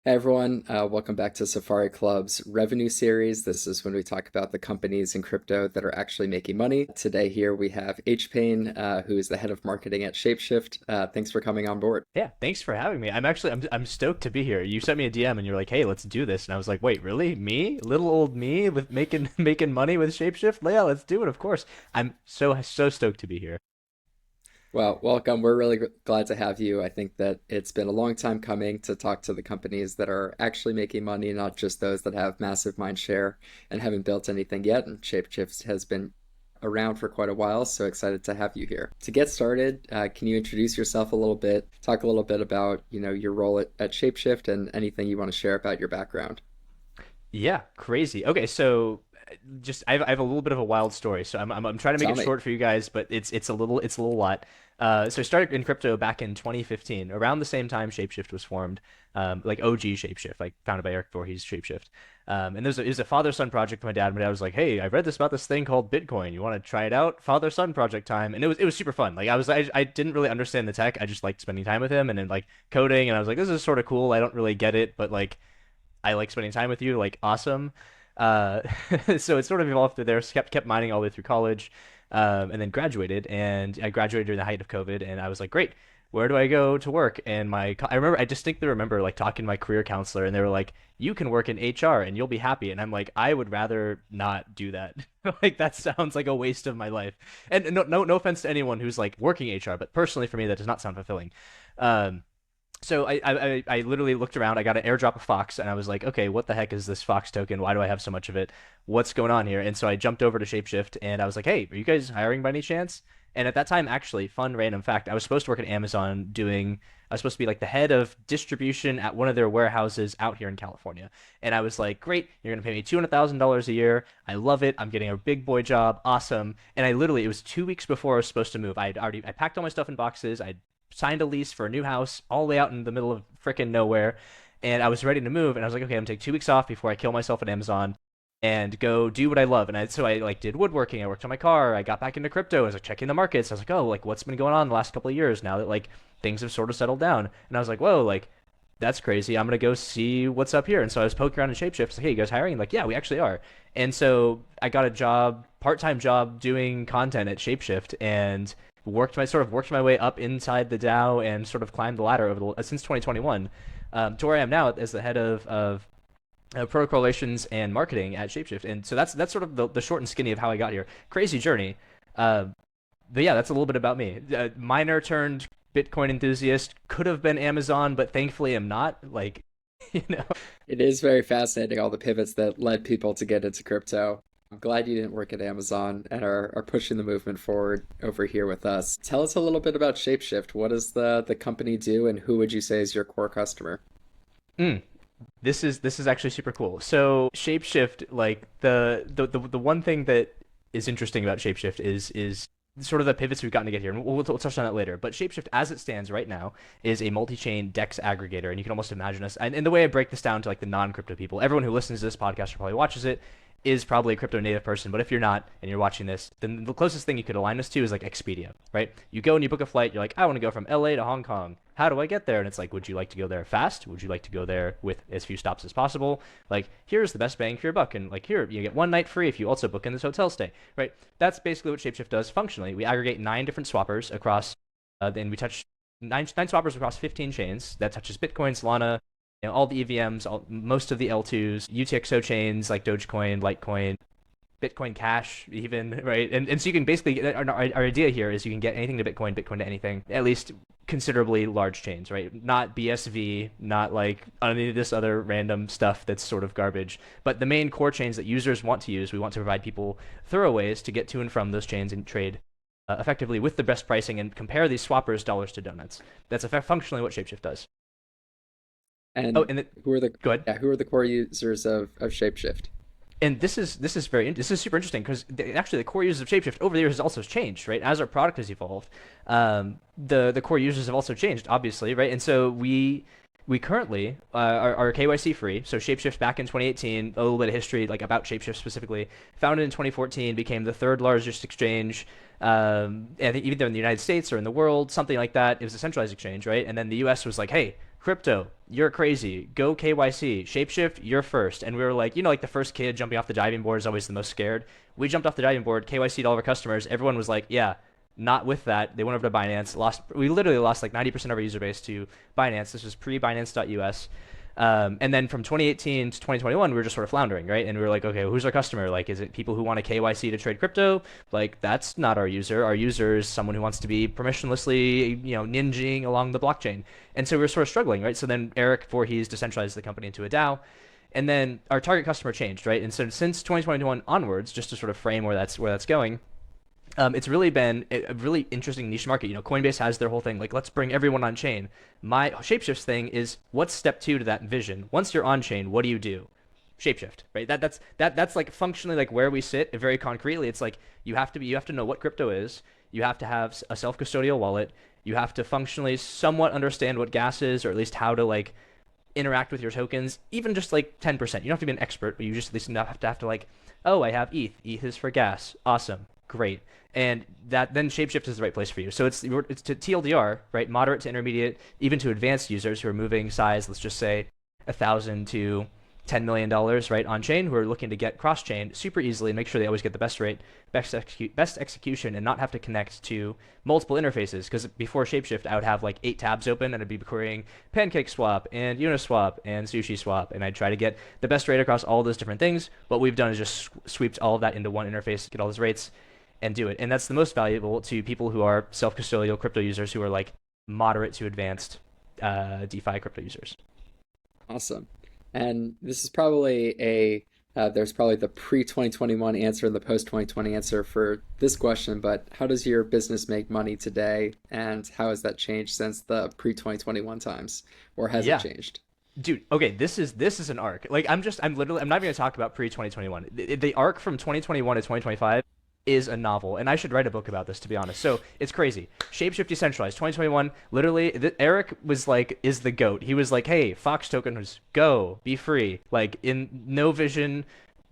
Hey everyone, welcome back to Safari Club's revenue series. This is when we talk about the companies in crypto that are actually making money. Today here we have H Payne, who is the head of marketing at ShapeShift. Thanks for coming on board. Yeah, thanks for having me. I'm stoked to be here. You sent me a DM and you're like, "Hey, let's do this." And I was like, "Wait, really? Me? Little old me with making making money with Shapeshift? Yeah, let's do it, of course." I'm so stoked to be here. Well, welcome. We're really glad to have you. I think that it's been a long time coming to talk to the companies that are actually making money, not just those that have massive mind share and haven't built anything yet. And ShapeShift has been around for quite a while, so excited to have you here. To get started, can you introduce yourself a little bit, talk a little bit about, your role at ShapeShift and anything you want to share about your background? Yeah, crazy. Okay, so just I have a little bit of a wild story. So I'm trying to make Tell it me. short for you guys, but it's a little lot. So I started in crypto back in 2015, around the same time Shapeshift was formed, like OG Shapeshift, like founded by Eric Voorhees Shapeshift. And it was a father-son project for my dad. My dad was like, "Hey, I've read about this thing called Bitcoin. You want to try it out? Father-son project time." And it was super fun. Like I didn't really understand the tech. I just liked spending time with him and then like coding. And I was like, "This is sort of cool. I don't really get it, but like." I like spending time with you, like awesome. Uh, so it sort of evolved through there. Kept mining all the way through college, and then graduated. And I graduated during the height of COVID, and I was like, great. Where do I go to work? And I distinctly remember like talking to my career counselor, and they were like, "You can work in HR, and you'll be happy." And I'm like, I would rather not do that. Like that sounds like a waste of my life. And no offense to anyone who's like working HR, but personally for me, that does not sound fulfilling. Um, so I literally looked around. I got an airdrop of Fox, and I was like, okay, what the heck is this Fox token? Why do I have so much of it? What's going on here? And so I jumped over to Shapeshift, and I was like, hey, are you guys hiring by any chance? And at that time, actually, fun random fact, I was supposed to work at Amazon doing. I was supposed to be like the head of distribution at one of their warehouses out here in California. And I was like, great, you're gonna pay me $200,000 a year. I love it. I'm getting a big boy job. Awesome. And it was 2 weeks before I was supposed to move. I packed all my stuff in boxes. I signed a lease for a new house all the way out in the middle of freaking nowhere. And I was ready to move, and I was like, okay, I'm gonna take 2 weeks off before I kill myself at Amazon and go do what I love. So I like did woodworking. I worked on my car. I got back into crypto. I was like checking the markets. I was like, oh, like what's been going on the last couple of years now that like things have sort of settled down. And I was like, whoa, like that's crazy. I'm gonna go see what's up here. And so I was poking around in Shapeshift. Like, hey, you guys hiring? Like, yeah, we actually are. And so I got a job, part-time job doing content at Shapeshift, and worked my way up inside the DAO and sort of climbed the ladder since 2021 to where I am now as the head of protocol relations and marketing at Shapeshift. And so that's sort of the short and skinny of how I got here. Crazy journey. Uh, but yeah, that's a little bit about me. Miner turned Bitcoin enthusiast. Could have been Amazon, but thankfully I'm not. Like, you know. It is very fascinating, all the pivots that led people to get into crypto. I'm glad you didn't work at Amazon and are pushing the movement forward over here with us. Tell us a little bit about ShapeShift. What does the company do, and who would you say is your core customer? Mm. This is actually super cool. So Shapeshift, like the one thing that is interesting about Shapeshift is sort of the pivots we've gotten to get here, and we'll touch on that later. But Shapeshift, as it stands right now, is a multi-chain DEX aggregator, and you can almost imagine us. And the way I break this down to like the non-crypto people, everyone who listens to this podcast or probably watches it is probably a crypto native person. But if you're not and you're watching this, then the closest thing you could align us to is like Expedia, right? You go and you book a flight. You're like, I want to go from LA to Hong Kong. How do I get there? And it's like, would you like to go there fast? Would you like to go there with as few stops as possible? Like, here's the best bang for your buck. And like, here, you get one night free if you also book in this hotel stay, right? That's basically what Shapeshift does functionally. We aggregate 9 different swappers across, then we touch nine swappers across 15 chains. That touches Bitcoin, Solana, all the EVMs, most of the L2s, UTXO chains like Dogecoin, Litecoin, Bitcoin Cash, even, right? And so you can basically, our idea here is you can get anything to Bitcoin, Bitcoin to anything, at least considerably large chains, right? Not BSV, not like any of this other random stuff that's sort of garbage, but the main core chains that users want to use. We want to provide people thorough ways to get to and from those chains and trade effectively with the best pricing and compare these swappers dollars to donuts. That's functionally what Shapeshift does. Oh, And and who are the go ahead. yeah, who are the core users of ShapeShift? And this is super interesting because actually the core users of Shapeshift over the years has also changed, right? As our product has evolved, the core users have also changed, obviously, right? And so we currently are KYC free. So Shapeshift back in 2018, a little bit of history like about Shapeshift specifically, founded in 2014, became the third largest exchange. I think either in the United States or in the world, something like that. It was a centralized exchange, right? And then the U.S. was like, hey, crypto, you're crazy. Go KYC. Shapeshift, you're first. And we were like, like the first kid jumping off the diving board is always the most scared. We jumped off the diving board, KYC'd all of our customers. Everyone was like, yeah, not with that. They went over to Binance. We literally lost like 90% of our user base to Binance. This was pre-Binance.us. And then from 2018 to 2021, we were just sort of floundering, right? And we were like, okay, well, who's our customer? Like, is it people who want a KYC to trade crypto? Like, that's not our user. Our user is someone who wants to be permissionlessly, ninjing along the blockchain. And so we were sort of struggling, right? So then Eric Voorhees decentralized the company into a DAO. And then our target customer changed, right? And so since 2021 onwards, just to sort of frame where that's going, it's really been a really interesting niche market. Coinbase has their whole thing, like, let's bring everyone on chain. My Shapeshift's thing is, what's step 2 to that vision? Once you're on chain, what do you do? Shapeshift, right? That's like functionally like where we sit very concretely. It's like you have to know what crypto is. You have to have a self-custodial wallet. You have to functionally somewhat understand what gas is, or at least how to like interact with your tokens, even just like 10%. You don't have to be an expert, but you just at least have to like, oh, I have ETH. ETH is for gas. Awesome. Great. And that then Shapeshift is the right place for you. So it's to TLDR, right? Moderate to intermediate, even to advanced users who are moving size, let's just say $1,000 to $10 million, right, on chain, who are looking to get cross chain super easily and make sure they always get the best rate, best execution, and not have to connect to multiple interfaces. Because before Shapeshift, I would have like 8 tabs open, and I'd be querying PancakeSwap and Uniswap and SushiSwap, and I'd try to get the best rate across all those different things. What we've done is just swept all of that into one interface, get all those rates, and do it. And that's the most valuable to people who are self-custodial crypto users, who are like moderate to advanced DeFi crypto users. Awesome. And this is probably there's probably the pre-2021 answer and the post-2020 answer for this question, but how does your business make money today, and how has that changed since the pre-2021 times, or has it changed? Dude, okay, this is an arc. Like, I'm not even going to talk about pre-2021. The arc from 2021 to 2025 is a novel, and I should write a book about this, to be honest. So it's crazy. Shapeshift decentralized 2021. Literally, Eric was like, is the goat. He was like, hey, Fox tokens, go, be free. Like, in no vision,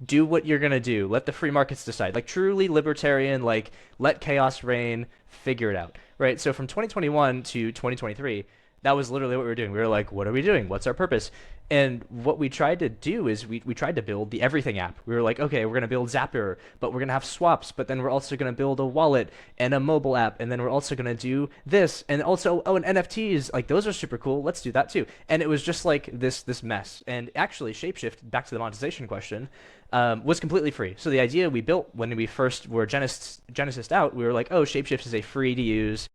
do what you're gonna do. Let the free markets decide. Like, truly libertarian. Like, let chaos reign. Figure it out. Right. So from 2021 to 2023. That was literally what we were doing. We were like, what are we doing? What's our purpose? And what we tried to do is we tried to build the everything app. We were like, okay, we're going to build Zapier, but we're going to have swaps, but then we're also going to build a wallet and a mobile app, and then we're also going to do this, and also, oh, and NFTs, like, those are super cool. Let's do that too. And it was just like this mess. And actually, Shapeshift, back to the monetization question, was completely free. So the idea we built when we first were Genesis out, we were like, oh, Shapeshift is a free to use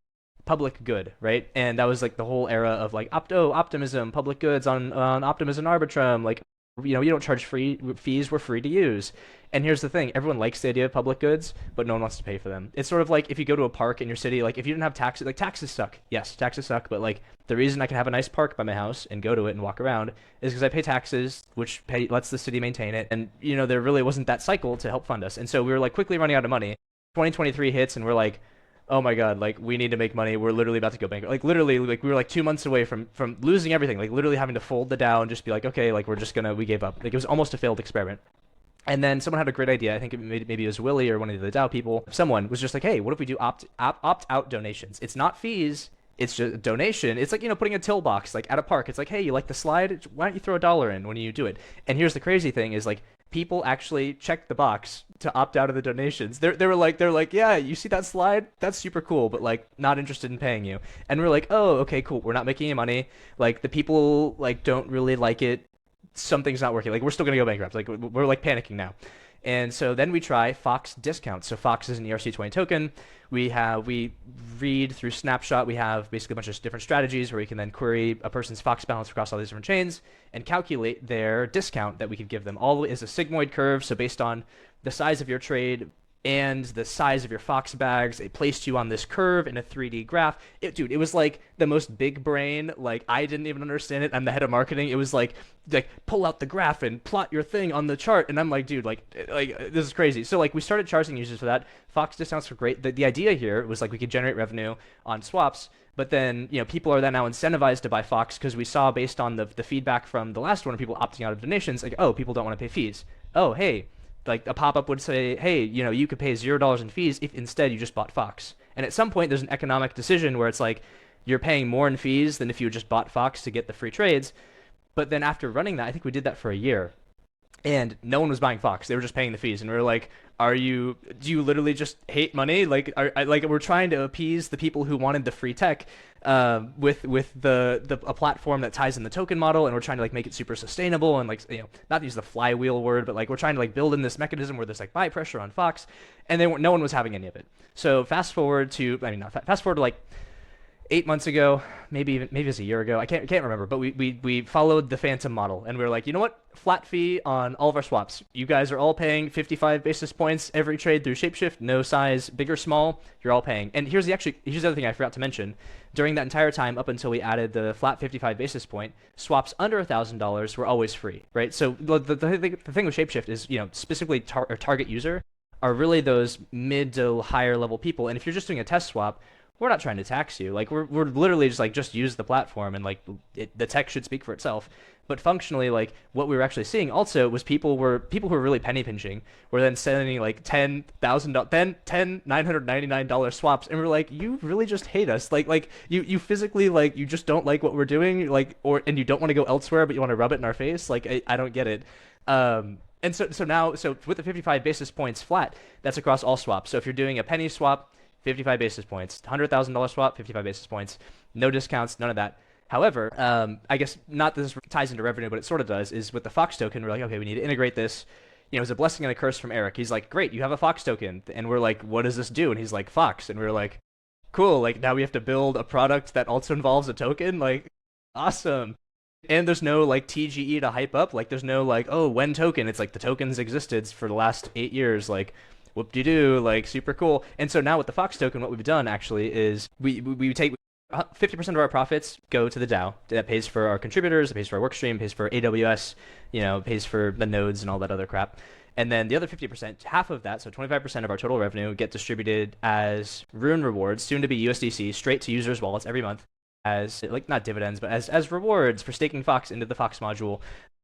public good, right? And that was like the whole era of like optimism, public goods on Optimism Arbitrum. Like, you don't charge fees, we're free to use. And here's the thing, everyone likes the idea of public goods, but no one wants to pay for them. It's sort of like if you go to a park in your city, like if you didn't have taxes, like taxes suck. Yes, taxes suck, but like the reason I can have a nice park by my house and go to it and walk around is because I pay taxes, which lets the city maintain it. And there really wasn't that cycle to help fund us. And so we were like quickly running out of money. 2023 hits and we're like, oh my God, like, we need to make money. We're literally about to go bankrupt. Like, literally, like, we were like 2 months away from losing everything. Like, literally having to fold the DAO and just be like, okay, like, we gave up. Like, it was almost a failed experiment. And then someone had a great idea. I think maybe it was Willie or one of the DAO people. Someone was just like, hey, what if we do opt-out donations? It's not fees. It's just a donation. It's like, putting a till box, like, at a park. It's like, hey, you like the slide? Why don't you throw $1 in when you do it? And here's the crazy thing is, like, people actually checked the box to opt out of the donations. They're like, yeah, you see that slide? That's super cool, but like, not interested in paying you. And we're like, oh, okay, cool. We're not making any money. Like, the people like don't really like it. Something's not working. Like, we're still gonna go bankrupt. Like, we're like panicking now. And so then we try Fox discounts. So Fox is an ERC20 token. We read through Snapshot. We have basically a bunch of different strategies where we can then query a person's Fox balance across all these different chains and calculate their discount that we could give them. All is a sigmoid curve. So based on the size of your trade and the size of your Fox bags, it placed you on this curve in a 3D graph. Dude, it was like the most big brain. Like, I didn't even understand it. I'm the head of marketing. It was like pull out the graph and plot your thing on the chart. And I'm like, dude, like this is crazy. So like, we started charging users for that. Fox discounts were great. The idea here was like we could generate revenue on swaps. But then, people are then now incentivized to buy Fox because we saw based on the feedback from the last one, people opting out of donations, like, oh, people don't want to pay fees. Oh, hey, like a pop-up would say, hey, you could pay $0 in fees if instead you just bought Fox. And at some point, there's an economic decision where it's like, you're paying more in fees than if you just bought Fox to get the free trades. But then after running that, I think we did that for a year, and no one was buying Fox. They were just paying the fees, and we were like, do you literally just hate money? Like, we're trying to appease the people who wanted the free tech, with the a platform that ties in the token model, and we're trying to like make it super sustainable and like, not to use the flywheel word, but like we're trying to like build in this mechanism where there's like buy pressure on Fox, and no one was having any of it. So fast forward to, I mean, not fast forward to like 8 months ago, maybe it was a year ago. I can't remember, but we followed the Phantom model, and we were like, you know what? Flat fee on all of our swaps. You guys are all paying 55 basis points every trade through ShapeShift, no size, big or small. You're all paying. And here's the other thing I forgot to mention. During that entire time, up until we added the flat 55 basis point, swaps under $1,000 were always free, right? So the thing with ShapeShift is, specifically target user are really those mid to higher level people. And if you're just doing a test swap, we're not trying to tax you. Like we're literally just like, just use the platform, and like the tech should speak for itself. But functionally, like what we were actually seeing also was people who were really penny pinching were then sending like ten $999 swaps, and we're like, you really just hate us. Like you physically, like, you just don't like what we're doing, like, and you don't want to go elsewhere, but you want to rub it in our face. Like I don't get it. And so with the 55 basis points flat, that's across all swaps. So if you're doing a penny swap, 55 basis points. $100,000 swap, 55 basis points. No discounts, none of that. However, I guess not that this ties into revenue, but it sort of does, is with the Fox token, we're like, okay, we need to integrate this. It was a blessing and a curse from Eric. He's like, great, you have a Fox token. And we're like, what does this do? And he's like, Fox. And we're like, cool, like now we have to build a product that also involves a token? Like, awesome. And there's no like TGE to hype up. Like there's no like, oh, when token. It's like the tokens existed for the last 8 years. Like, whoop-de-doo, like super cool. And so now with the Fox token, what we've done actually is we take 50% of our profits go to the DAO. That pays for our contributors, it pays for our workstream, pays for AWS, pays for the nodes and all that other crap. And then the other 50%, half of that, so 25% of our total revenue, get distributed as Rune rewards, soon to be USDC, straight to users' wallets every month, as like not dividends, but as rewards for staking Fox into the Fox module.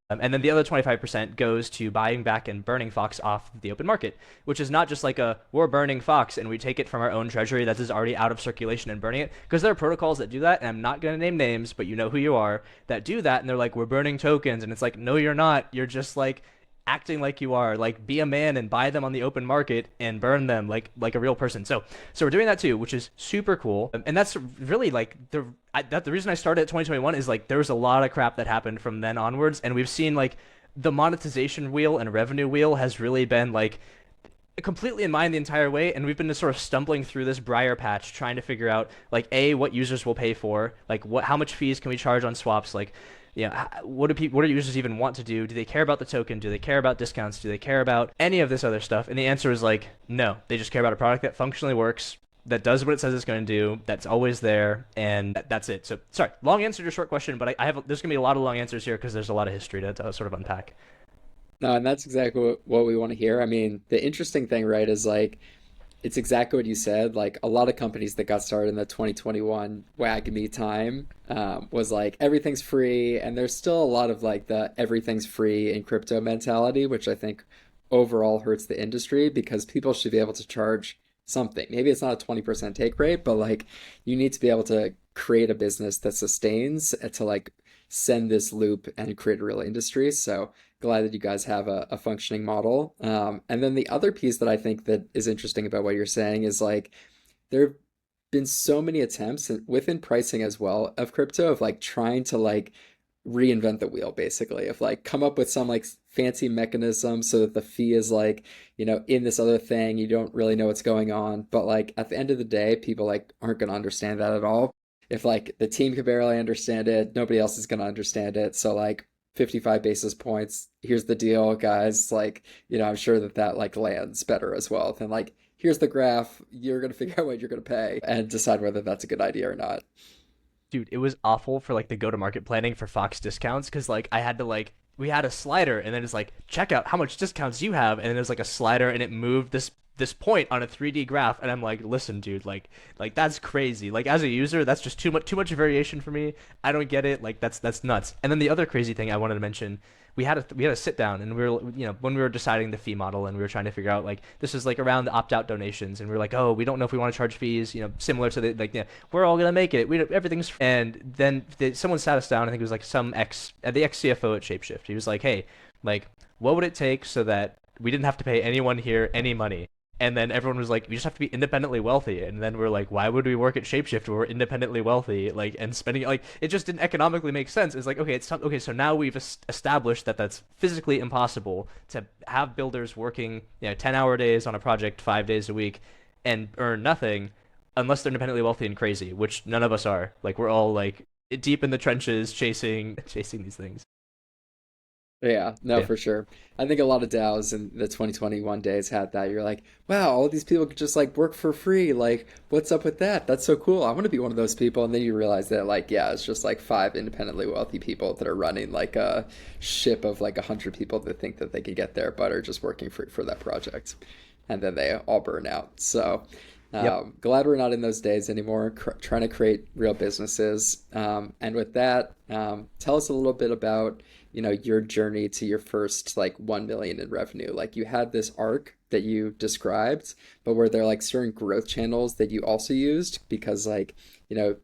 And then the other 25% goes to buying back and burning Fox off the open market, which is not just like we're burning Fox and we take it from our own treasury that is already out of circulation and burning it. Because there are protocols that do that, and I'm not going to name names, but you know who you are, that do that. And they're like, we're burning tokens. And it's like, no, you're not. You're just like acting like you are. Like, be a man and buy them on the open market and burn them like a real person. So we're doing that too, which is super cool. And that's really like the reason I started at 2021 is like there was a lot of crap that happened from then onwards, and we've seen like the monetization wheel and revenue wheel has really been like completely in mind the entire way, and we've been just sort of stumbling through this briar patch trying to figure out like what users will pay for, like how much fees can we charge on swaps, like what do users even want to do? Do they care about the token? Do they care about discounts? Do they care about any of this other stuff? And the answer is like, no, they just care about a product that functionally works, that does what it says it's going to do, that's always there, and that's it. So, sorry, long answer to your short question, but there's going to be a lot of long answers here because there's a lot of history to sort of unpack. No, and that's exactly what we want to hear. I mean, the interesting thing, right, is like it's exactly what you said. Like a lot of companies that got started in the 2021 WAGMI time was like everything's free, and there's still a lot of like the everything's free in crypto mentality, which I think overall hurts the industry because people should be able to charge something. Maybe it's not a 20% take rate, but like you need to be able to create a business that sustains to like send this loop and create a real industry. So glad that you guys have a functioning model. And then the other piece that I think that is interesting about what you're saying is like there have been so many attempts within pricing as well of crypto of like trying to like reinvent the wheel basically of like come up with some like fancy mechanism so that the fee is like in this other thing you don't really know what's going on, but like at the end of the day people like aren't going to understand that at all. If like the team can barely understand it, nobody else is going to understand it. So like 55 basis points, here's the deal guys, like I'm sure that like lands better as well than like here's the graph, you're going to figure out what you're going to pay and decide whether that's a good idea or not. Dude, it was awful for like the go-to-market planning for Fox discounts because like I had to we had a slider and then it's like check out how much discounts you have, and then there's like a slider and it moved this this point on a 3D graph, and I'm like, listen, dude, like that's crazy. Like as a user, that's just too much variation for me. I don't get it. Like that's nuts. And then the other crazy thing I wanted to mention, we had a sit down, and we were, when we were deciding the fee model, and we were trying to figure out, like, this is like around the opt-out donations, and we were like, oh, we don't know if we want to charge fees, similar to the, like, we're all gonna make it, everything's, and then someone sat us down. I think it was like the ex CFO at ShapeShift. He was like, hey, like, what would it take so that we didn't have to pay anyone here any money? And then everyone was like, "We just have to be independently wealthy." And then we're like, "Why would we work at ShapeShift where we're independently wealthy?" Like, and spending, like, it just didn't economically make sense. It's like, okay, okay. So now we've established that that's physically impossible to have builders working, 10-hour days on a project 5 days a week and earn nothing unless they're independently wealthy and crazy, which none of us are. Like, we're all like deep in the trenches chasing these things. Yeah, no, Yeah. for sure. I think a lot of DAOs in the 2021 days had that. You're like, wow, all these people could just like work for free. Like, what's up with that? That's so cool. I want to be one of those people. And then you realize that, like, yeah, it's just like five independently wealthy people that are running like a ship of like 100 people that think that they could get there, but are just working for that project. And then they all burn out. So, Yep. glad we're not in those days anymore, trying to create real businesses. And with that, tell us a little bit about, your journey to your first like 1 million in revenue. Like you had this arc that you described, but were there like certain growth channels that you also used? Because like,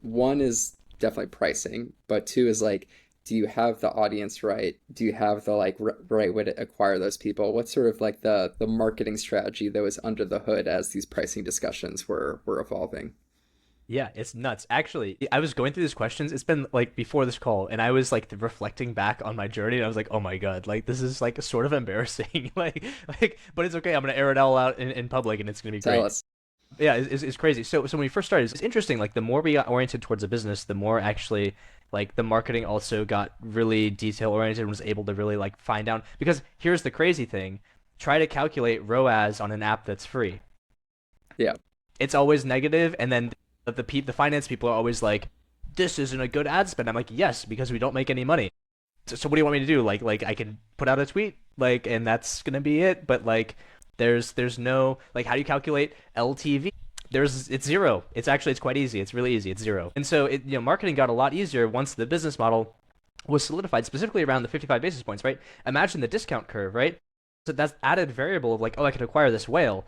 one is definitely pricing, but two is like, do you have the audience right? Do you have the like right way to acquire those people? What's sort of like the marketing strategy that was under the hood as these pricing discussions were evolving? Yeah, it's nuts. Actually, I was going through these questions. It's been like before this call, and I was like reflecting back on my journey, and I was like, "Oh my God, like this is like sort of embarrassing." But it's okay. I'm gonna air it all out in public, and it's gonna be Tell great. us. Yeah, it's crazy. So when we first started, it's interesting. Like the more we got oriented towards a business, the more actually like the marketing also got really detail oriented and was able to really like find down. Because here's the crazy thing: try to calculate ROAS on an app that's free. Yeah. It's always negative, and then the finance people are always like, "This isn't a good ad spend." I'm like, "Yes, because we don't make any money." So what do you want me to do? Like I can put out a tweet, like, and that's gonna be it. But like, there's no, like, how do you calculate LTV? It's zero. It's quite easy. It's really easy. It's zero. And so marketing got a lot easier once the business model was solidified, specifically around the 55 basis points, right? Imagine the discount curve, right? So that's added variable of like, oh, I could acquire this whale.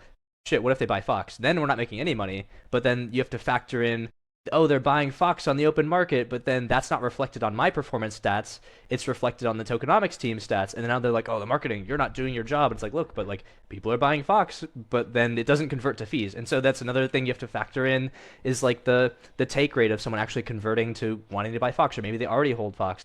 Shit, what if they buy Fox? Then we're not making any money. But then you have to factor in, oh, they're buying Fox on the open market, but then that's not reflected on my performance stats. It's reflected on the tokenomics team stats. And then now they're like, oh, the marketing, you're not doing your job. It's like, look, but like people are buying Fox, but then it doesn't convert to fees. And so that's another thing you have to factor in is like the take rate of someone actually converting to wanting to buy Fox, or maybe they already hold Fox.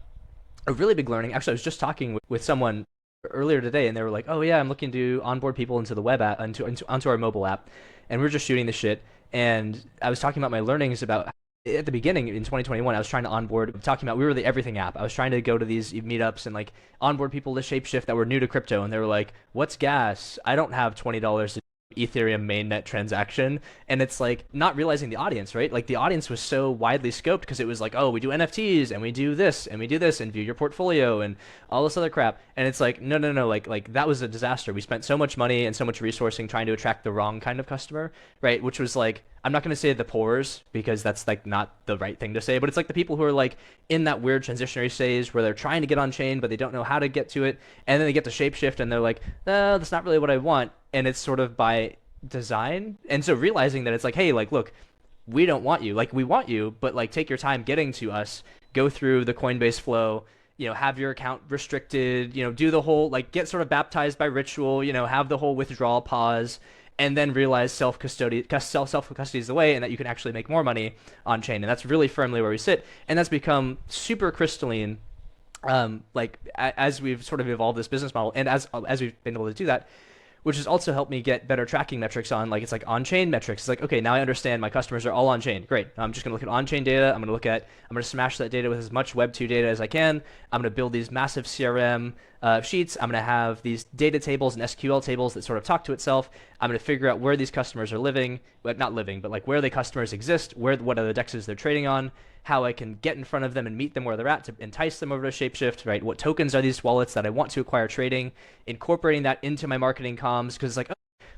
A really big learning. Actually, I was just talking with someone earlier today, and they were like, "Oh yeah, I'm looking to onboard people into the web app, onto our mobile app," and we were just shooting the shit. And I was talking about my learnings about at the beginning in 2021. I was trying to onboard, talking about we were the everything app. I was trying to go to these meetups and like onboard people to ShapeShift that were new to crypto, and they were like, "What's gas? I don't have $20 to Ethereum mainnet transaction." And it's like not realizing the audience, right? Like the audience was so widely scoped because it was like, oh, we do NFTs and we do this and we do this and view your portfolio and all this other crap. And it's like, no, no, no, like that was a disaster. We spent so much money and so much resourcing trying to attract the wrong kind of customer, right? Which was like, I'm not going to say the poors because that's like not the right thing to say, but it's like the people who are like in that weird transitionary stage where they're trying to get on chain, but they don't know how to get to it. And then they get to ShapeShift and they're like, no, that's not really what I want. And it's sort of by design. And so realizing that it's like, hey, like, look, we don't want you. Like, we want you, but like, take your time getting to us, go through the Coinbase flow, have your account restricted, do the whole, like, get sort of baptized by ritual, have the whole withdrawal pause, and then realize self-custody is the way, and that you can actually make more money on chain. And that's really firmly where we sit. And that's become super crystalline, like as we've sort of evolved this business model, and as we've been able to do that, which has also helped me get better tracking metrics on, like, it's like on-chain metrics. It's like, okay, now I understand my customers are all on-chain. Great. I'm just going to look at on-chain data. I'm going to smash that data with as much Web 2 data as I can. I'm going to build these massive CRM sheets. I'm going to have these data tables and SQL tables that sort of talk to itself. I'm going to figure out where these customers are living, but not living, but like where the customers exist, what are the dexes they're trading on, how I can get in front of them and meet them where they're at to entice them over to ShapeShift, right? What tokens are these wallets that I want to acquire trading, incorporating that into my marketing comms, because it's like, oh,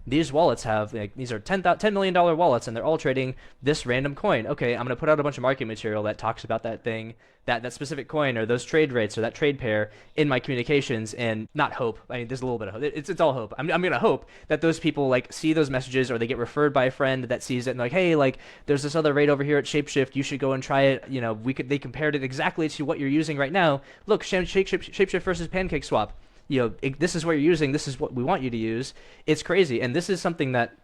these wallets have like these are $10 million wallets and they're all trading this random coin. Okay, I'm gonna put out a bunch of marketing material that talks about that thing, that specific coin or those trade rates or that trade pair in my communications, and not hope. I mean, there's a little bit of hope. It's all hope. I'm gonna hope that those people like see those messages or they get referred by a friend that sees it and like, hey, like there's this other rate over here at ShapeShift. You should go and try it. They compared it exactly to what you're using right now. Look, ShapeShift versus Pancake Swap. This is what you're using. This is what we want you to use. It's crazy, and this is something that,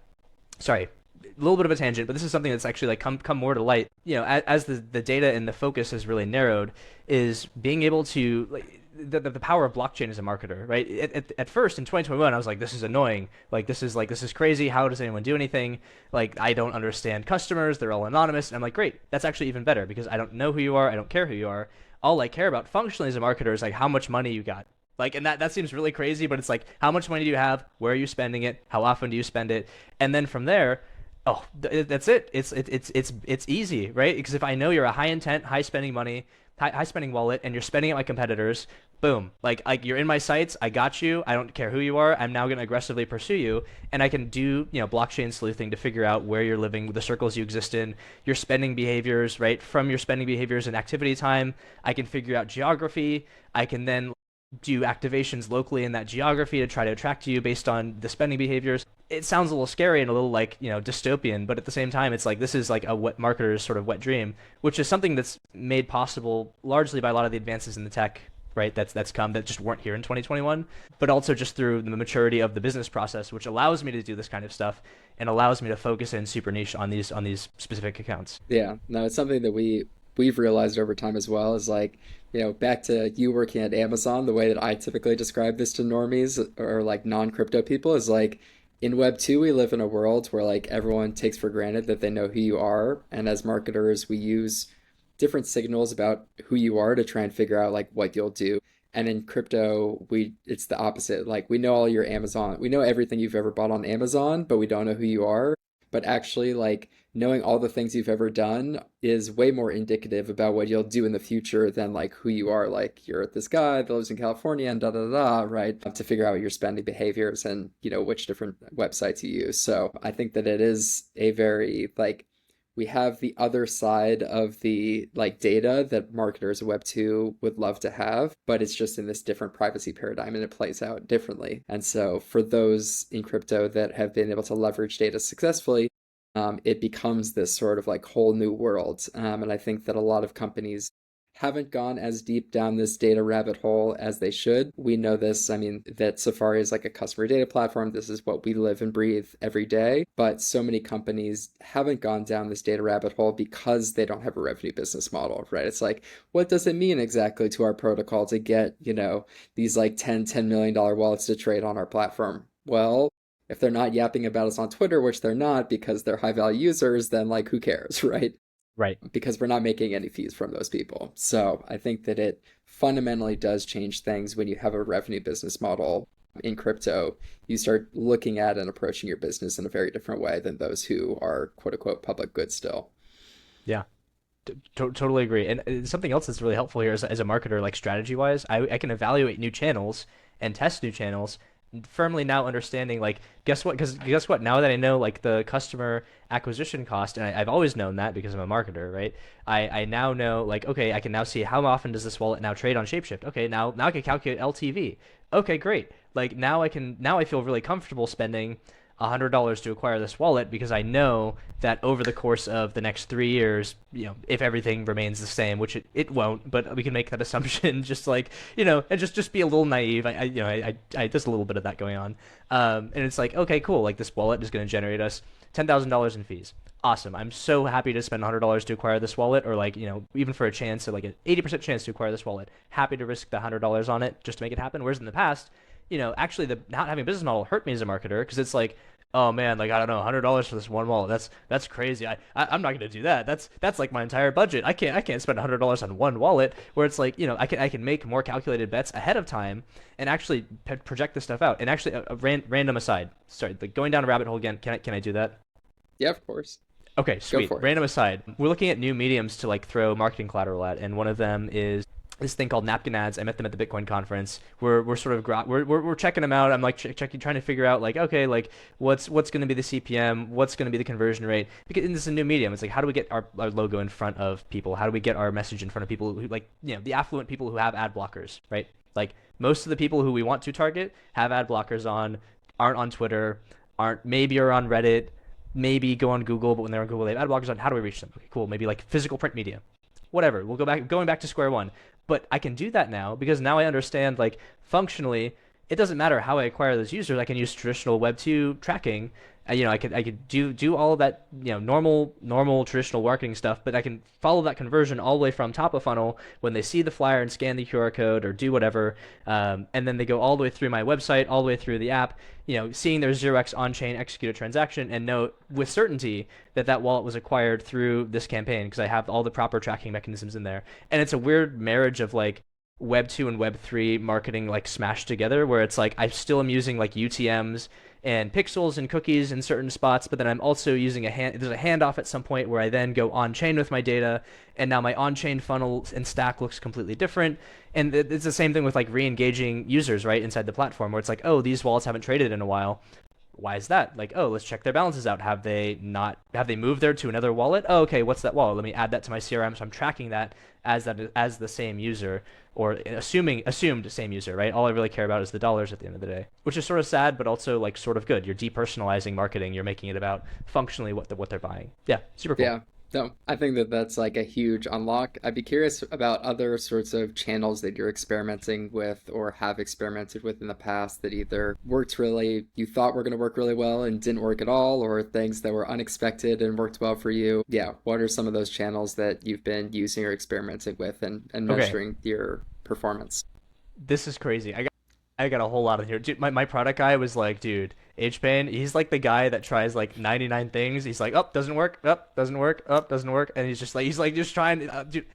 sorry, a little bit of a tangent, but this is something that's actually like come more to light. As the data and the focus has really narrowed, is being able to like the power of blockchain as a marketer, right? At first in 2021, I was like, this is annoying. Like this is crazy. How does anyone do anything? Like I don't understand customers. They're all anonymous. And I'm like, great. That's actually even better because I don't know who you are. I don't care who you are. All I care about functionally as a marketer is like how much money you got. Like, and that seems really crazy, but it's like, how much money do you have? Where are you spending it? How often do you spend it? And then from there, oh, that's it. It's easy, right? Because if I know you're a high intent, high spending money, high spending wallet, and you're spending at my competitors, boom, like you're in my sights. I got you. I don't care who you are. I'm now going to aggressively pursue you, and I can do blockchain sleuthing to figure out where you're living, the circles you exist in, your spending behaviors, right? From your spending behaviors and activity time, I can figure out geography. I can then do activations locally in that geography to try to attract you based on the spending behaviors. It sounds a little scary and a little like, dystopian, but at the same time, it's like this is like a wet marketer's sort of wet dream, which is something that's made possible largely by a lot of the advances in the tech, right? That's come that just weren't here in 2021, but also just through the maturity of the business process, which allows me to do this kind of stuff and allows me to focus in super niche on these specific accounts. Yeah, no, it's something that we've realized over time as well is like, back to you working at Amazon, the way that I typically describe this to normies or like non-crypto people is like in Web 2, we live in a world where like everyone takes for granted that they know who you are. And as marketers, we use different signals about who you are to try and figure out like what you'll do. And in crypto, it's the opposite. Like we know all your Amazon, we know everything you've ever bought on Amazon, but we don't know who you are. But actually, like knowing all the things you've ever done is way more indicative about what you'll do in the future than like who you are. Like you're this guy that lives in California and da da da, right? To figure out your spending behaviors and which different websites you use. So I think that it is a very like we have the other side of the like data that marketers of Web2 would love to have, but it's just in this different privacy paradigm and it plays out differently. And so for those in crypto that have been able to leverage data successfully, it becomes this sort of like whole new world. And I think that a lot of companies haven't gone as deep down this data rabbit hole as they should. We know this, I mean, that Safari is like a customer data platform. This is what we live and breathe every day. But so many companies haven't gone down this data rabbit hole because they don't have a revenue business model, right? It's like, what does it mean exactly to our protocol to get, these like $10 million wallets to trade on our platform? Well, if they're not yapping about us on Twitter, which they're not because they're high value users, then like who cares, right? Right. Because we're not making any fees from those people. So I think that it fundamentally does change things when you have a revenue business model in crypto. You start looking at and approaching your business in a very different way than those who are quote unquote public goods still. Yeah. Totally agree. And something else that's really helpful here as a marketer, like strategy wise, I can evaluate new channels and test new channels firmly now understanding like guess what, because guess what, now that I know like the customer acquisition cost, and I've always known that because I'm a marketer, right? I now know like, okay, I can now see how often does this wallet now trade on ShapeShift. Okay, now I can calculate LTV. Okay, great. Like now I feel really comfortable spending $100 to acquire this wallet because I know that over the course of the next 3 years, if everything remains the same, which it won't, but we can make that assumption, just like, and just be a little naive. I there's a little bit of that going on. And it's like, okay, cool. Like this wallet is going to generate us $10,000 in fees. Awesome. I'm so happy to spend $100 to acquire this wallet, or like, even for a chance, like an 80% chance to acquire this wallet, happy to risk the $100 on it just to make it happen. Whereas in the past, actually the not having a business model hurt me as a marketer because it's like, oh man, like I don't know, $100 for this one wallet. That's crazy. I'm not gonna do that. That's like my entire budget. I can't spend $100 on one wallet. Where it's like, I can make more calculated bets ahead of time and actually project this stuff out. And actually, a random aside. Sorry, like going down a rabbit hole again. Can I do that? Yeah, of course. Okay, Go sweet. for it. Random aside. We're looking at new mediums to like throw marketing collateral at, and one of them is this thing called napkin ads. I met them at the Bitcoin conference. We're sort of we're checking them out. I'm like checking, trying to figure out like, okay, like what's going to be the CPM, what's going to be the conversion rate, because this is a new medium. It's like, how do we get our logo in front of people? How do we get our message in front of people who, like, the affluent people who have ad blockers, right? Like, most of the people who we want to target have ad blockers on, aren't on Twitter, aren't, maybe are on Reddit, maybe go on Google, but when they're on Google, they have ad blockers on. How do we reach them? Okay, cool. Maybe like physical print media, whatever. We'll going back to square one. But I can do that now because now I understand, like, functionally, it doesn't matter how I acquire those users. I can use traditional Web 2 tracking. I could do all of that, normal traditional marketing stuff, but I can follow that conversion all the way from top of funnel when they see the flyer and scan the QR code or do whatever, and then they go all the way through my website, all the way through the app, seeing their 0x on-chain executed transaction, and know with certainty that that wallet was acquired through this campaign because I have all the proper tracking mechanisms in there. And it's a weird marriage of like Web 2 and Web 3 marketing like smashed together, where it's like I still am using like UTMs and pixels and cookies in certain spots, but then I'm also using there's a handoff at some point where I then go on chain with my data, and now my on chain funnel and stack looks completely different. And it's the same thing with like re-engaging users, right, inside the platform, where it's like, oh, these wallets haven't traded in a while. Why is that? Like, oh, let's check their balances out. Have they moved there to another wallet? Oh, okay, what's that wallet? Let me add that to my CRM. So I'm tracking that as the same user, or assumed same user, right? All I really care about is the dollars at the end of the day, which is sort of sad, but also like sort of good. You're depersonalizing marketing. You're making it about functionally what they're buying. Yeah, super cool. Yeah. No, I think that that's like a huge unlock. I'd be curious about other sorts of channels that you're experimenting with or have experimented with in the past that either you thought were going to work really well and didn't work at all, or things that were unexpected and worked well for you. Yeah. What are some of those channels that you've been using or experimenting with and Okay, measuring your performance? this is crazy. I got a whole lot in here. Dude, my product guy was like, dude, HPain, he's like the guy that tries like 99 things. He's like, oh, doesn't work, up, doesn't work, up, doesn't work. And he's like just trying, dude,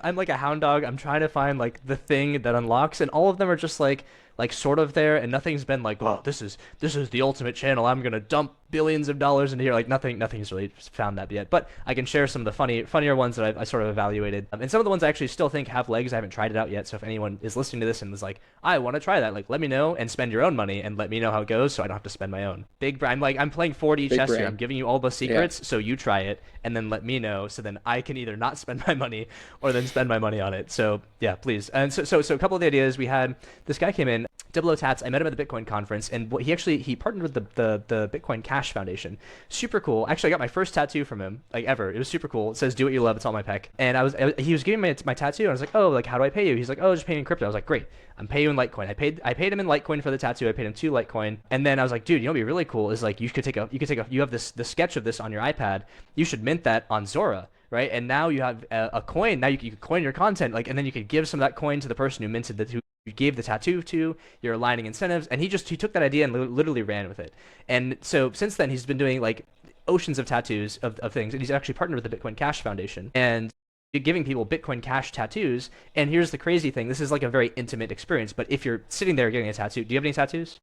I'm like a hound dog. I'm trying to find like the thing that unlocks, and all of them are just like sort of there, and nothing's been like, oh, this is the ultimate channel. I'm gonna dump billions of dollars into here. Like nothing's really found that yet. But I can share some of the funnier ones that I sort of evaluated, and some of the ones I actually still think have legs. I haven't tried it out yet. So if anyone is listening to this and is like, I want to try that, like let me know and spend your own money and let me know how it goes, so I don't have to spend my own. I'm playing 4D Big chess here. I'm brain. giving you all the Yeah. secrets, so you try it and then let me know, so then I can either not spend my money or then spend my money on it. So yeah, please. And so a couple of the ideas we had. This guy came in, Double O Tats. I met him at the Bitcoin conference, and he partnered with the Bitcoin Cash Foundation. Super cool. Actually, I got my first tattoo from him, like ever. It was super cool. It says "Do what you love." It's on my pec. And he was giving me my tattoo, and I was like, oh, like how do I pay you? He's like, oh, just pay me in crypto. I was like, great. I'm paying you in Litecoin. I paid him in Litecoin for the tattoo. I paid him 2 Litecoin, and then I was like, dude, what'd be really cool is like you have the sketch of this on your iPad. You should mint that on Zora. Right, and now you have a coin. Now you can coin your content, like, and then you could give some of that coin to the person who minted who you gave the tattoo to. You're aligning incentives, and he took that idea and literally ran with it. And so since then, he's been doing like oceans of tattoos of things, and he's actually partnered with the Bitcoin Cash Foundation and giving people Bitcoin Cash tattoos. And here's the crazy thing: this is like a very intimate experience. But if you're sitting there getting a tattoo, do you have any tattoos?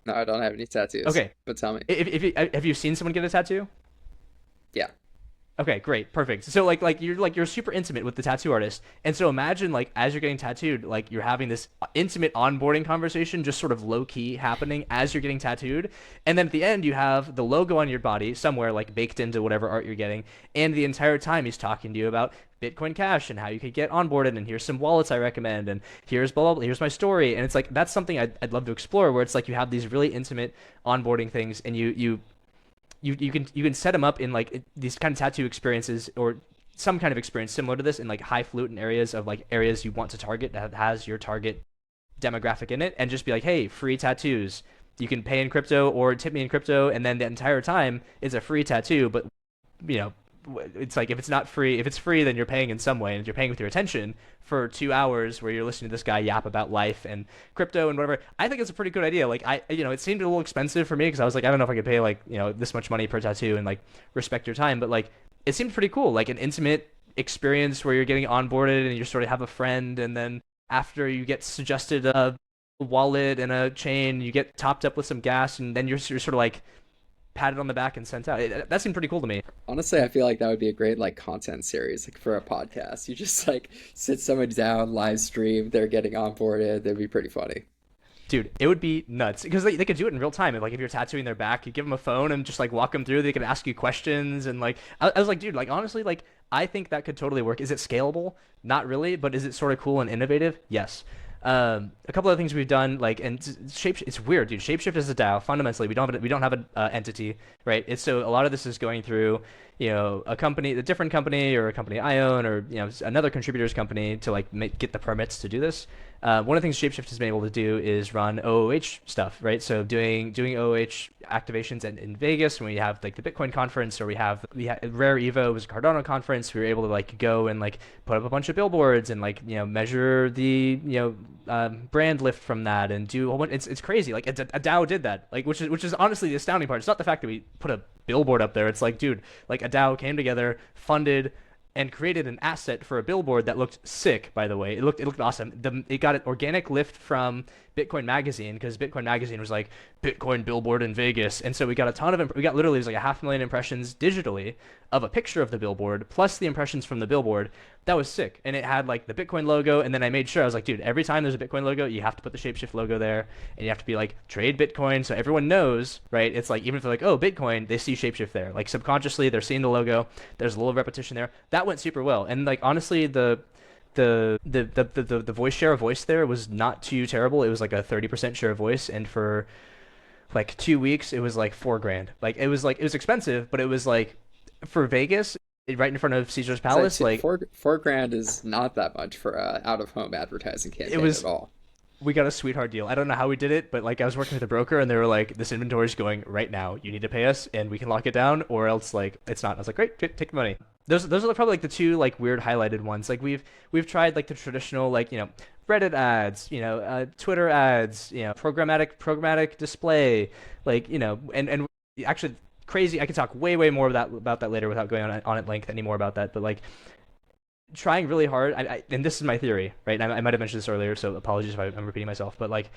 No, I don't have any tattoos, Okay, but tell me. have you seen someone get a tattoo? Yeah. Okay, great, perfect. So you're super intimate with the tattoo artist, and so imagine like as you're getting tattooed, like you're having this intimate onboarding conversation, just sort of low key happening as you're getting tattooed, and then at the end you have the logo on your body somewhere like baked into whatever art you're getting, and the entire time he's talking to you about Bitcoin Cash and how you could get onboarded, and here's some wallets I recommend, and here's blah blah, blah here's my story, and it's like that's something I'd love to explore, where it's like you have these really intimate onboarding things, and you can set them up in like these kind of tattoo experiences or some kind of experience similar to this in like high falutin areas of like areas you want to target that has your target demographic in it, and just be like, hey, free tattoos. You can pay in crypto or tip me in crypto, and then the entire time it's a free tattoo. But you know, it's like if it's not free, if it's free, then you're paying in some way, and you're paying with your attention for 2 hours where you're listening to this guy yap about life and crypto and whatever. I think it's a pretty good idea. Like it seemed a little expensive for me because I was like, I don't know if I could pay like this much money per tattoo and like respect your time, but like it seemed pretty cool, like an intimate experience where you're getting onboarded and you sort of have a friend, and then after you get suggested a wallet and a chain, you get topped up with some gas, and then you're sort of like patted on the back and sent out. That seemed pretty cool to me. Honestly, I feel like that would be a great like content series like for a podcast. You just like sit someone down, live stream, they're getting onboarded. That'd be pretty funny. Dude, it would be nuts because they could do it in real time. And, like if you're tattooing their back, you give them a phone and just like walk them through. They could ask you questions and like I was like, dude, like honestly, like I think that could totally work. Is it scalable? Not really, but is it sort of cool and innovative? Yes. A couple of things we've done, like and shape. It's weird, dude. ShapeShift is a DAO. Fundamentally, we don't have an entity, right? It's so a lot of this is going through, a company, a different company, or a company I own, or another contributor's company to like get the permits to do this. One of the things ShapeShift has been able to do is run OOH stuff, right? So doing OOH activations in Vegas when we have like the Bitcoin conference, or we had Rare Evo was a Cardano conference. We were able to like go and like put up a bunch of billboards and like measure the brand lift from that and do a whole bunch. It's crazy. Like a DAO did that, like which is honestly the astounding part. It's not the fact that we put a billboard up there. It's like, dude, like a DAO came together, funded and created an asset for a billboard that looked sick, by the way. It looked awesome. It got an organic lift from Bitcoin Magazine because Bitcoin Magazine was like Bitcoin billboard in Vegas, and so we got a ton of we got literally it was like 500,000 impressions digitally of a picture of the billboard plus the impressions from the billboard. That was sick, and it had like the Bitcoin logo. And then I made sure I was like, dude, every time there's a Bitcoin logo, you have to put the Shapeshift logo there, and you have to be like trade Bitcoin, so everyone knows, right? It's like even if they're like, oh, Bitcoin, they see Shapeshift there, like subconsciously they're seeing the logo. There's a little repetition there. That went super well, and like honestly, the voice share of voice there was not too terrible. It was like a 30% share of voice, and for like 2 weeks, it was like $4,000. Like it was expensive, but it was like for Vegas, right in front of Caesar's It's like Palace, like four grand is not that much for a out of home advertising it campaign at was. all. We got a sweetheart deal. I don't know how we did it, but like I was working with a broker and they were like, this inventory is going right now. You need to pay us and we can lock it down, or else like it's not. I was like, great, take the money. Those are probably like the two like weird highlighted ones. Like we've tried like the traditional like Reddit ads, Twitter ads, programmatic display, like and actually crazy. I could talk way more about that later without going on at length anymore about that. But like trying really hard. And this is my theory, right? And I might have mentioned this earlier, so apologies if I'm repeating myself. But like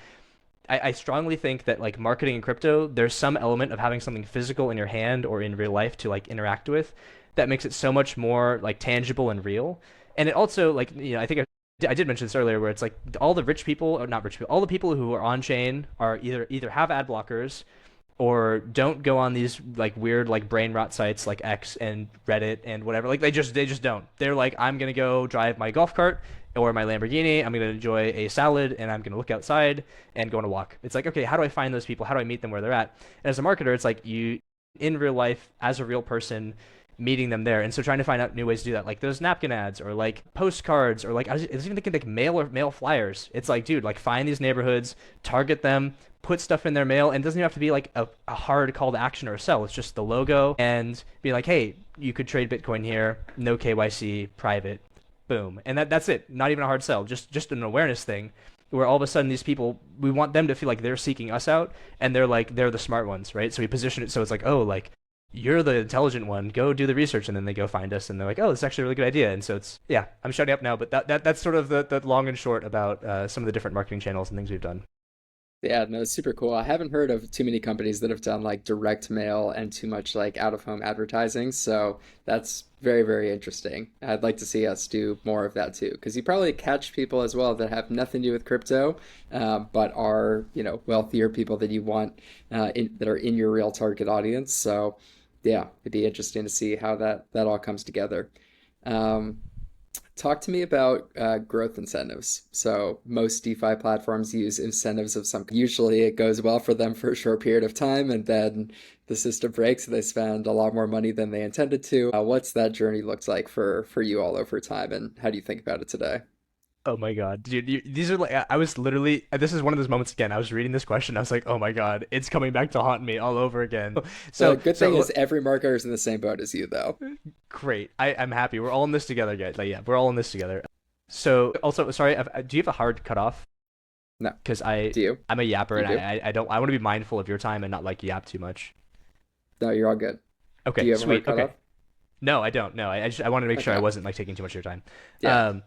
I strongly think that like marketing in crypto, there's some element of having something physical in your hand or in real life to like interact with that makes it so much more like tangible and real. And it also like I think I did mention this earlier, where it's like all the rich people, or not rich people, all the people who are on chain are either have ad blockers or don't go on these like weird like brain rot sites like X and Reddit and whatever. Like they just don't. They're like, I'm gonna go drive my golf cart or my Lamborghini. I'm gonna enjoy a salad and I'm gonna look outside and go on a walk. It's like, okay, how do I find those people? How do I meet them where they're at? And as a marketer, it's like you in real life as a real person meeting them there. And so trying to find out new ways to do that, like those napkin ads or like postcards or like I was even thinking like mail flyers. It's like, dude, like find these neighborhoods, target them, put stuff in their mail, and it doesn't even have to be like a hard call to action or a sell. It's just the logo and be like, hey, you could trade Bitcoin here, no KYC, private, boom. And that's it. Not even a hard sell, just an awareness thing where all of a sudden these people, we want them to feel like they're seeking us out and they're the smart ones, right? So we position it so it's like, oh, like you're the intelligent one, go do the research, and then they go find us and they're like, oh, it's actually a really good idea. And so it's, yeah, I'm shutting up now, but that's sort of the long and short about some of the different marketing channels and things we've done. Yeah, no, it's super cool. I haven't heard of too many companies that have done like direct mail and too much like out of home advertising. So that's very, very interesting. I'd like to see us do more of that too, because you probably catch people as well that have nothing to do with crypto, but are, wealthier people that you want that are in your real target audience. So yeah, it'd be interesting to see how that all comes together. Um, Talk to me about growth incentives. So most DeFi platforms use incentives of some. Usually it goes well for them for a short period of time, and then the system breaks and they spend a lot more money than they intended to. What's that journey looks like for you all over time, and how do you think about it today? Oh my God, dude, these are like, I was literally, this is one of those moments again. I was reading this question. I was like, oh my God, it's coming back to haunt me all over again. The So, good thing so is every marketer is in the same boat as you, though. great. I'm happy. We're all in this together, guys. Like, yeah, we're all in this together. So also, sorry, do you have a hard cutoff? No, Because do you? I'm a yapper You and do? I don't, I want to be mindful of your time and not like yap too much. No, you're all good. Do Okay, you have a hard sweet. Okay. cutoff? No, I don't. No, I wanted to make sure I Okay. wasn't like taking too much of your time. Yeah. Um,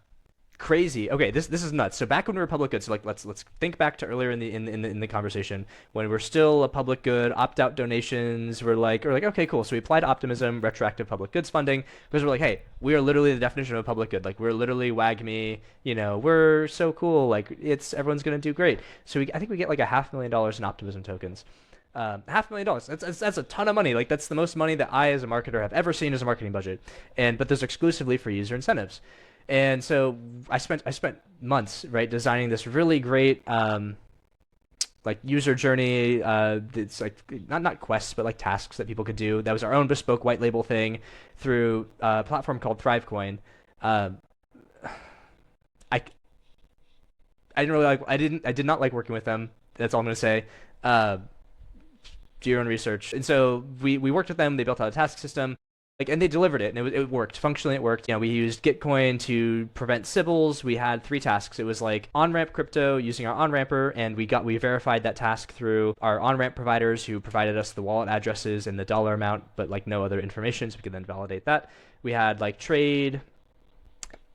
crazy. Okay, this is nuts. So back when we were public good, so like let's think back to earlier in the conversation when we're still a public good, opt out donations. We're like okay, cool. So we applied optimism, retroactive public goods funding because we're like, hey, we are literally the definition of a public good. Like we're literally WAGMI. We're so cool. Like it's everyone's gonna do great. So I think we get like a $500,000 in optimism tokens. $500,000. That's a ton of money. Like that's the most money that I, as a marketer, have ever seen as a marketing budget. But there's exclusively for user incentives. And so I spent months right designing this really great like user journey. It's like not quests but like tasks that people could do. That was our own bespoke white label thing through a platform called Thrivecoin. Um, I I didn't really like I did not like working with them. That's all I'm gonna say. Uh, do your own research. And so we worked with them. They built out a task system, and they delivered it, and it worked. Functionally, it worked. We used Gitcoin to prevent Sybils. We had three tasks. It was like on-ramp crypto using our on-ramper, and we verified that task through our on-ramp providers who provided us the wallet addresses and the dollar amount, but like no other information, so we could then validate that. We had like trade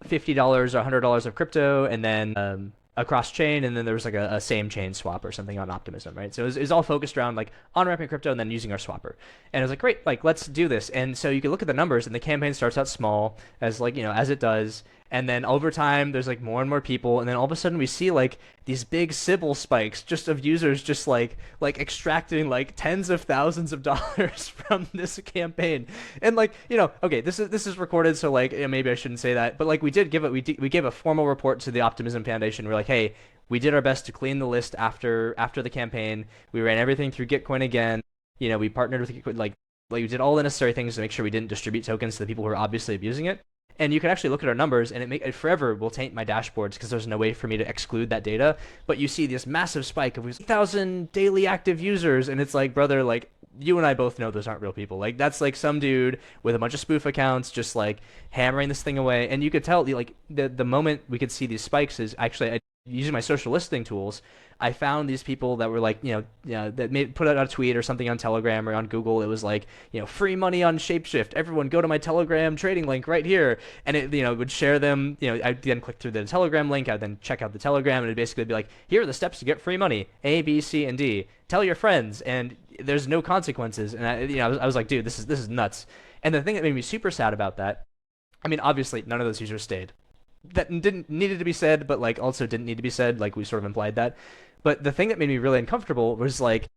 $50 or $100 of crypto, and then across chain, and then there was like a same chain swap or something on Optimism, right? So it was all focused around like on ramping crypto and then using our swapper. And I was like, great, like let's do this. And so you can look at the numbers, and the campaign starts out small, as as it does. And then over time, there's like more and more people, and then all of a sudden we see like these big Sybil spikes just of users just like extracting like tens of thousands of dollars from this campaign. And okay, this is recorded, so like maybe I shouldn't say that, but like we gave a formal report to the Optimism Foundation. We're like, hey, we did our best to clean the list after the campaign. We ran everything through Gitcoin again. We partnered with Gitcoin, like we did all the necessary things to make sure we didn't distribute tokens to the people who are obviously abusing it. And you can actually look at our numbers, and it forever will taint my dashboards because there's no way for me to exclude that data. But you see this massive spike of 1,000 daily active users, and it's like, brother, like you and I both know those aren't real people. Like that's like some dude with a bunch of spoof accounts just like hammering this thing away. And you could tell like the moment we could see these spikes is actually using my social listening tools. I found these people that were like, that put out a tweet or something on Telegram or on Google. It was like, free money on ShapeShift. Everyone go to my Telegram trading link right here. And it, would share them. I'd then click through the Telegram link. I'd then check out the Telegram, and it'd basically be like, here are the steps to get free money: A, B, C, and D. Tell your friends, and there's no consequences. And I was like, dude, this is nuts. And the thing that made me super sad about that, I mean, obviously none of those users stayed. That didn't needed to be said, but like also didn't need to be said. Like we sort of implied that. But the thing that made me really uncomfortable was like,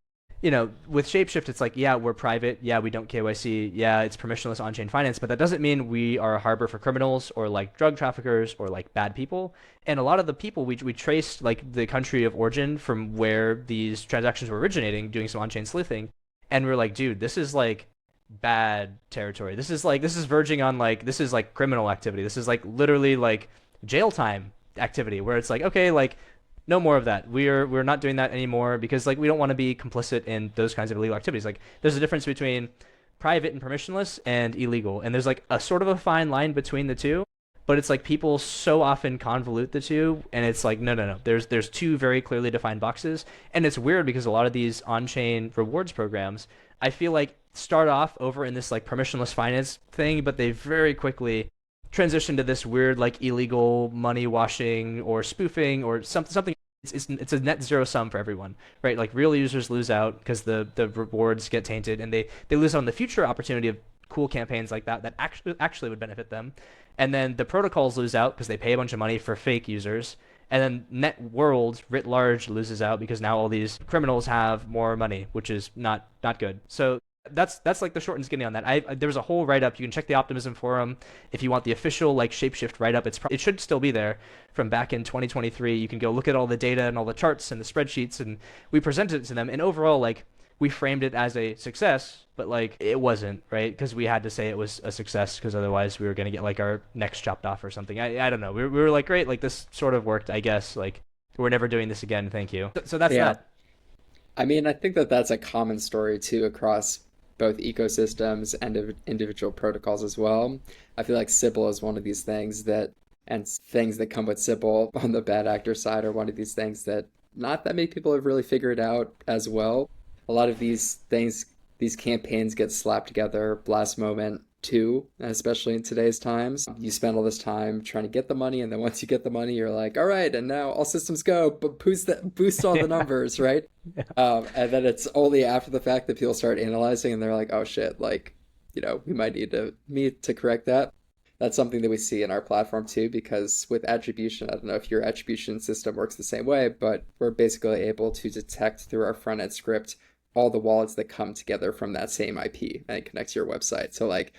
with Shapeshift, it's like, yeah, we're private. Yeah, we don't KYC. Yeah, it's permissionless on-chain finance. But that doesn't mean we are a harbor for criminals or like drug traffickers or like bad people. And a lot of the people, we traced like the country of origin from where these transactions were originating, doing some on-chain sleuthing. And we're like, dude, this is like bad territory. This is verging on like, this is like criminal activity. This is like literally like jail time activity where it's like, okay, like, no more of that. We're not doing that anymore because like we don't want to be complicit in those kinds of illegal activities. Like there's a difference between private and permissionless and illegal, and there's like a sort of a fine line between the two. But it's like people so often convolute the two, and it's like no. There's two very clearly defined boxes, and it's weird because a lot of these on-chain rewards programs, I feel like start off over in this like permissionless finance thing, but they very quickly transition to this weird like illegal money washing or spoofing or something. It's a net zero sum for everyone, right? Like real users lose out because the rewards get tainted, and they lose out on the future opportunity of cool campaigns like that actually would benefit them. And then the protocols lose out because they pay a bunch of money for fake users. And then net world writ large loses out because now all these criminals have more money, which is not good. So that's like the short and skinny on that. There was a whole write up. You can check the Optimism forum if you want the official like Shapeshift write up. It should still be there from back in 2023. You can go look at all the data and all the charts and the spreadsheets, and we presented it to them. And overall, like we framed it as a success, but like it wasn't, right? Because we had to say it was a success because otherwise we were gonna get like our necks chopped off or something. I don't know. We were like, great, like this sort of worked, I guess. Like we're never doing this again. Thank you. So that's Yeah. that. I mean, I think that that's a common story too across both ecosystems and individual protocols as well. I feel like Sybil is one of these things that, and things that come with Sybil on the bad actor side are one of these things that not that many people have really figured out as well. A lot of these things, these campaigns get slapped together last moment, too, especially in today's times. You spend all this time trying to get the money, and then once you get the money, you're like, all right, and now all systems go, but boost all the numbers, right? And then it's only after the fact that people start analyzing, and they're like, oh shit, like, we might need to correct that. That's something that we see in our platform too, because with attribution, I don't know if your attribution system works the same way, but we're basically able to detect through our front end script all the wallets that come together from that same IP and connect to your website. So like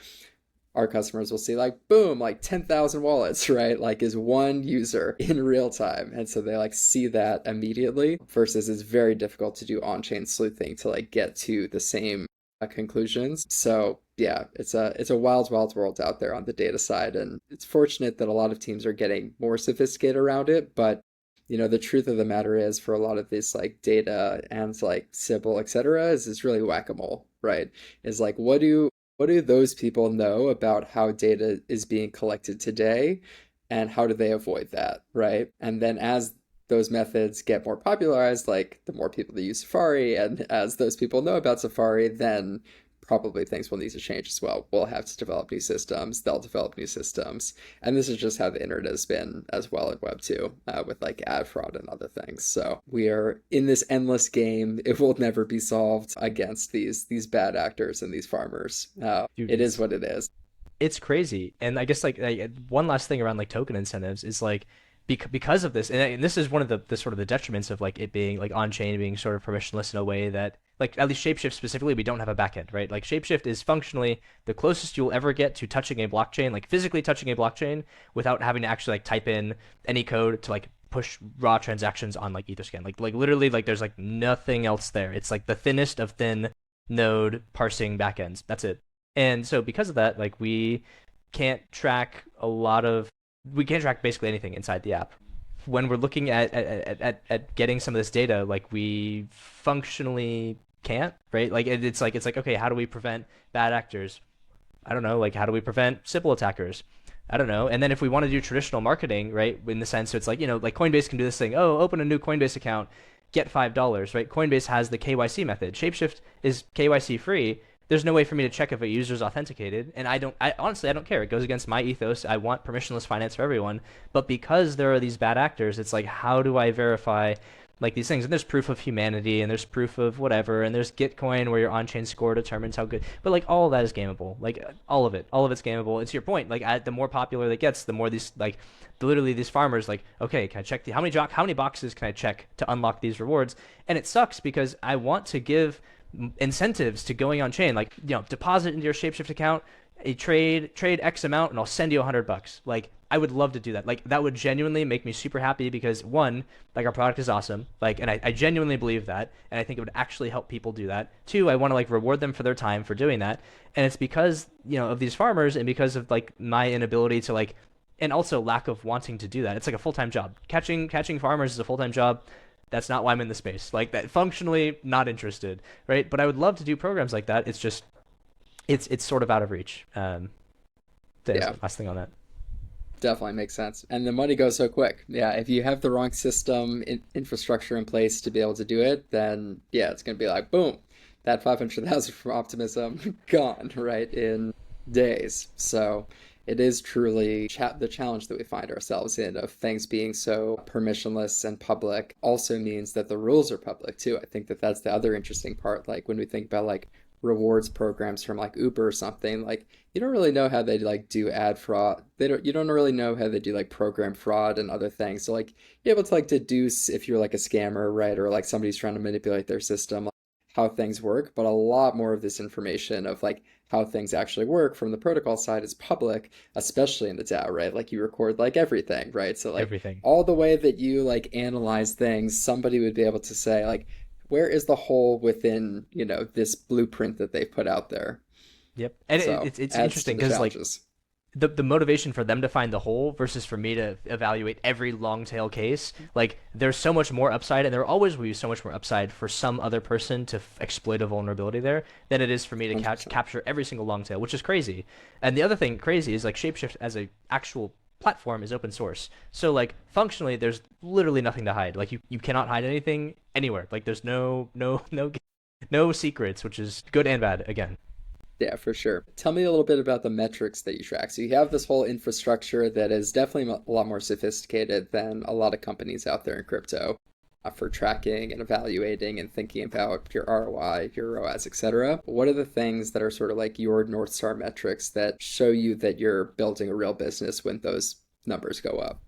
our customers will see like, boom, like 10,000 wallets, right? Like is one user in real time. And so they like see that immediately versus it's very difficult to do on-chain sleuthing to like get to the same conclusions. So yeah, it's a wild world out there on the data side, and it's fortunate that a lot of teams are getting more sophisticated around it. But the truth of the matter is, for a lot of this like data and like Sybil, etc., is really whack-a-mole, right? Is like what do those people know about how data is being collected today, and how do they avoid that, right? And then as those methods get more popularized, like the more people that use Safari, and as those people know about Safari, then probably things will need to change as well. We'll have to develop new systems. They'll develop new systems. And this is just how the internet has been as well in Web 2, with like ad fraud and other things. So we are in this endless game. It will never be solved against these bad actors and these farmers. Dude, It is what it is. it's crazy. And I guess like one last thing around like token incentives is like because of this, and this is one of the sort of the detriments of like it being like on chain being sort of permissionless in a way that like at least Shapeshift specifically, we don't have a backend, right? Like Shapeshift is functionally the closest you'll ever get to touching a blockchain, like physically touching a blockchain without having to actually like type in any code to like push raw transactions on like Etherscan. Like literally like there's like nothing else there. It's like the thinnest of thin node parsing backends. That's it. And so because of that, like can't track we can't track basically anything inside the app. When we're looking at getting some of this data, like we functionally can't, right? Like it's like okay, how do we prevent bad actors? I don't know, like how do we prevent Sybil attackers? I don't know. And then if we want to do traditional marketing, right, in the sense so it's like, like Coinbase can do this thing, oh, open a new Coinbase account, get $5, right? Coinbase has the KYC method. Shapeshift is KYC free. There's no way for me to check if a user is authenticated, and I honestly I don't care. It goes against my ethos. I want permissionless finance for everyone, but because there are these bad actors, it's like how do I verify like these things? And there's proof of humanity, and there's proof of whatever, and there's Gitcoin where your on-chain score determines how good. But like all of that is gameable. Like all of it's gameable. It's your point. Like the more popular it gets, the more these like literally these farmers like okay, can I check how many boxes can I check to unlock these rewards? And it sucks because I want to give incentives to going on chain, like deposit into your Shapeshift account a trade X amount and I'll send you $100. Like I would love to do that. Like that would genuinely make me super happy because one, like our product is awesome, like, and I genuinely believe that, and I think it would actually help people do that. Two, I want to like reward them for their time for doing that, and it's because of these farmers and because of like my inability to like, and also lack of wanting to do that. It's like a full-time job. Catching farmers is a full-time job. That's not why I'm in the space. Like that, functionally not interested, right? But I would love to do programs like that. It's just, it's sort of out of reach. Yeah, Last thing on that. definitely makes sense. And the money goes so quick. Yeah, if you have the wrong system infrastructure in place to be able to do it, then yeah, it's going to be like, boom, that 500,000 from Optimism gone, right, in days. So it is truly the challenge that we find ourselves in of things being so permissionless and public also means that the rules are public too. I think that that's the other interesting part. Like when we think about like rewards programs from like Uber or something, like you don't really know how they like do ad fraud. You don't really know how they do like program fraud and other things. So like you're able to like deduce if you're like a scammer, right? Or like somebody's trying to manipulate their system, like, how things work. But a lot more of this information of like how things actually work from the protocol side is public, especially in the DAO, right? Like you record like everything, right? So like Everything. all the way that you like analyze things, somebody would be able to say like, where is the hole within, this blueprint that they put out there? Yep. And So it's adds to interesting the because like challenges. the motivation for them to find the hole versus for me to evaluate every long tail case, like there's so much more upside, and there always will be so much more upside for some other person to exploit a vulnerability there than it is for me to 100%. capture every single long tail, which is crazy. And the other thing crazy is like Shapeshift as a actual platform is open source, so like functionally there's literally nothing to hide. Like you cannot hide anything anywhere. Like there's no secrets, which is good and bad again. Yeah, for sure. Tell me a little bit about the metrics that you track. So you have this whole infrastructure that is definitely a lot more sophisticated than a lot of companies out there in crypto for tracking and evaluating and thinking about your ROI, your ROAS, etc. What are the things that are sort of like your North Star metrics that show you that you're building a real business when those numbers go up?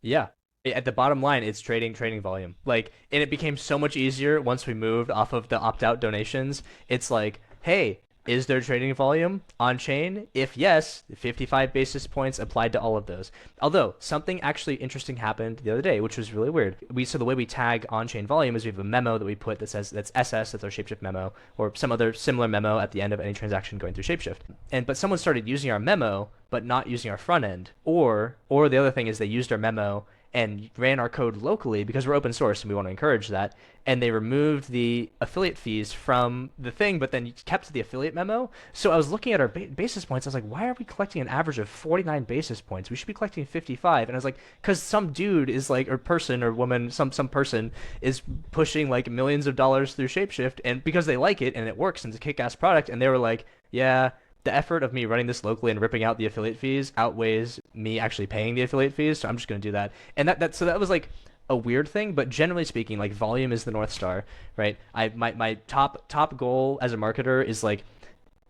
Yeah. At the bottom line, it's trading volume. Like, and it became so much easier once we moved off of the opt-out donations. It's like, hey, is there trading volume on chain? If yes, 55 basis points applied to all of those. Although something actually interesting happened the other day, which was really weird. So the way we tag on-chain volume is we have a memo that we put that says that's SS, that's our Shapeshift memo, or some other similar memo at the end of any transaction going through Shapeshift. But someone started using our memo, but not using our front end. Or the other thing is they used our memo and ran our code locally because we're open source and we want to encourage that. And they removed the affiliate fees from the thing, but then kept the affiliate memo. So I was looking at our basis points. I was like, why are we collecting an average of 49 basis points? We should be collecting 55. And I was like, because some dude is like, or person or woman, some person is pushing like millions of dollars through Shapeshift, and because they like it and it works and it's a kick-ass product, and they were like, yeah, the effort of me running this locally and ripping out the affiliate fees outweighs me actually paying the affiliate fees, so I'm just going to do that. And that was like a weird thing, but generally speaking, like volume is the North Star, right? My top goal as a marketer is like,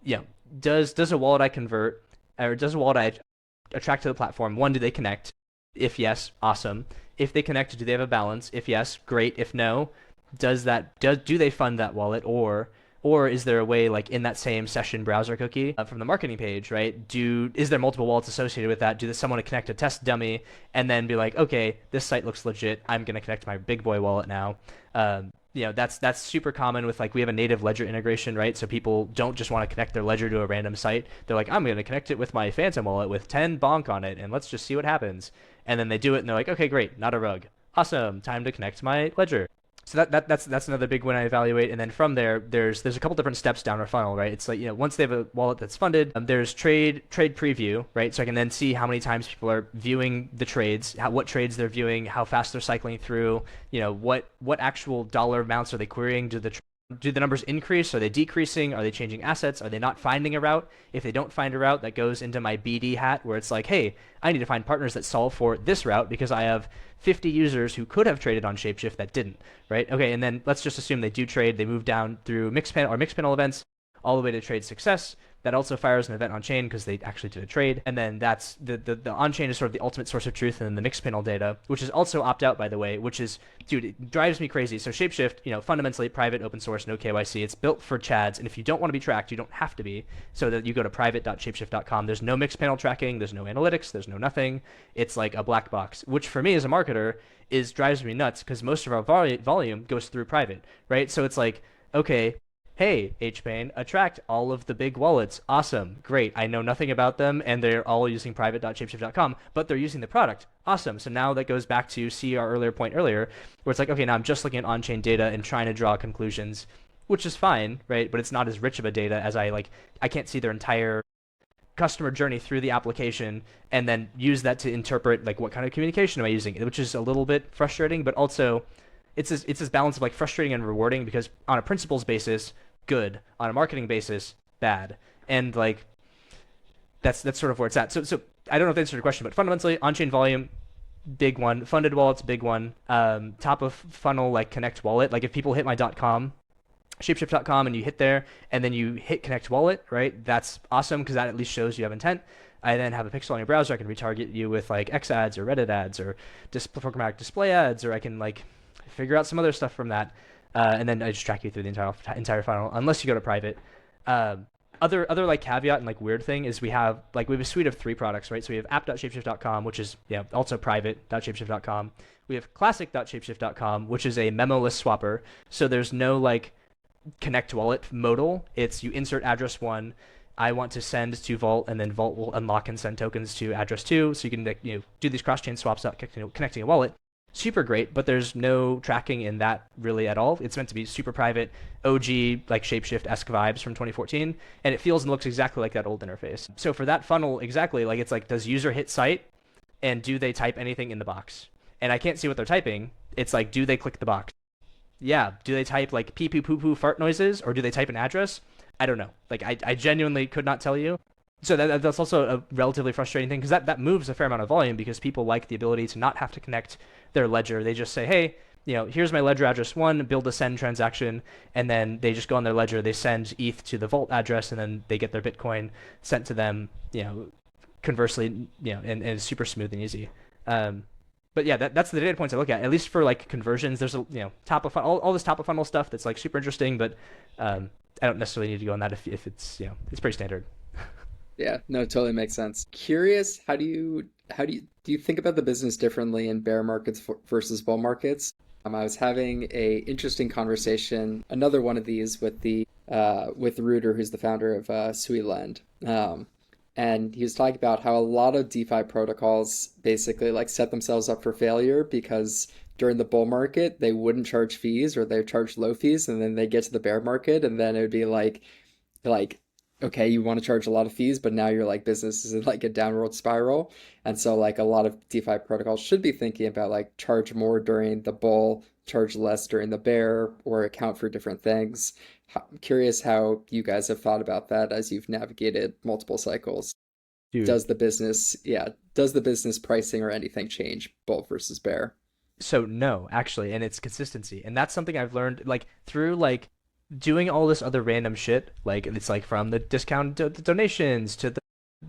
yeah, does a wallet I convert, or does a wallet I attract to the platform, one, do they connect? If yes, awesome. If they connect, do they have a balance? If yes, great. If no, do they fund that wallet? Or is there a way, like in that same session browser cookie from the marketing page, right? Is there multiple wallets associated with that? Do someone connect a test dummy and then be like, okay, this site looks legit. I'm gonna connect my big boy wallet now. That's super common with, like, we have a native ledger integration, right? So people don't just want to connect their ledger to a random site. They're like, I'm gonna connect it with my Phantom wallet with 10 bonk on it, and let's just see what happens. And then they do it, and they're like, okay, great, not a rug. Awesome, time to connect my ledger. So that's another big one I evaluate, and then from there, there's a couple different steps down our funnel, right? It's like, once they have a wallet that's funded, there's trade preview, right? So I can then see how many times people are viewing the trades, what trades they're viewing, how fast they're cycling through, what actual dollar amounts are they querying? Do the numbers increase? Are they decreasing? Are they changing assets? Are they not finding a route? If they don't find a route, that goes into my BD hat, where it's like, hey, I need to find partners that solve for this route because I have 50 users who could have traded on Shapeshift that didn't, right? Okay, and then let's just assume they do trade. They move down through Mixpanel events all the way to trade success. That also fires an event on chain because they actually did a trade. And then that's the on chain is sort of the ultimate source of truth, and then the Mixpanel data, which is also opt out, by the way, which is, dude, it drives me crazy. So Shapeshift, fundamentally private, open source, no KYC. It's built for Chads, and if you don't want to be tracked, you don't have to be. So that you go to private.shapeshift.com. There's no Mixpanel tracking, there's no analytics, there's no nothing. It's like a black box, which for me as a marketer drives me nuts because most of our volume goes through private, right? So it's like, okay, hey, HPain, attract all of the big wallets. Awesome. Great. I know nothing about them, and they're all using private.shapeshift.com, but they're using the product. Awesome. So now that goes back to our earlier point earlier, where it's like, okay, now I'm just looking at on-chain data and trying to draw conclusions, which is fine, right? But it's not as rich of a data as I can't see their entire customer journey through the application and then use that to interpret, like, what kind of communication am I using, which is a little bit frustrating, but also it's this balance of like frustrating and rewarding, because on a principles basis, good, on a marketing basis, bad. And like that's sort of where it's at. So I don't know if that answered your question, but fundamentally, on-chain volume, big one. Funded wallets, big one. Top of funnel, like connect wallet. Like if people hit my .com, shapeshift.com, and you hit there and then you hit connect wallet, right? That's awesome because that at least shows you have intent. I then have a pixel on your browser. I can retarget you with like X ads or Reddit ads or programmatic display ads, or I can like figure out some other stuff from that. And then I just track you through the entire funnel, unless you go to private. Other like caveat and like weird thing is we have a suite of 3 products, right? So we have app.shapeshift.com, which is also private.shapeshift.com. We have classic.shapeshift.com, which is a memoless swapper. So there's no like connect wallet modal. It's you insert address 1. I want to send to Vault, and then Vault will unlock and send tokens to address 2. So you can do these cross-chain swaps out connecting a wallet. Super great, but there's no tracking in that really at all. It's meant to be super private, OG, like Shapeshift-esque vibes from 2014, and it feels and looks exactly like that old interface. So for that funnel, exactly, like it's like, does user hit site, and do they type anything in the box? And I can't see what they're typing. It's like, do they click the box? Yeah. Do they type like pee pee poo poo fart noises, or do they type an address? I don't know. Like I genuinely could not tell you. So that's also a relatively frustrating thing because that moves a fair amount of volume because people like the ability to not have to connect their ledger. They just say, hey, here's my ledger address one, build a send transaction, and then they just go on their ledger, they send ETH to the vault address, and then they get their Bitcoin sent to them, conversely, and it's super smooth and easy. Um, but yeah, that's the data points I look at least for like conversions. There's top of funnel, all this top of funnel stuff that's like super interesting, but I don't necessarily need to go on that if it's it's pretty standard. Yeah, no, totally makes sense. Curious, do you think about the business differently in bear markets versus bull markets? I was having a interesting conversation, another one of these with the with Rooter, who's the founder of Sweetland. And he was talking about how a lot of DeFi protocols basically like set themselves up for failure because during the bull market they wouldn't charge fees or they charge low fees, and then they get to the bear market and then it would be like okay, you want to charge a lot of fees, but now your like business is in like a downward spiral. And so like a lot of DeFi protocols should be thinking about like charge more during the bull, charge less during the bear, or account for different things. I'm curious how you guys have thought about that as you've navigated multiple cycles. Dude, Does the business pricing or anything change bull versus bear? so no, actually, and it's consistency, and that's something I've learned like through like doing all this other random shit. Like it's like from the discount donations to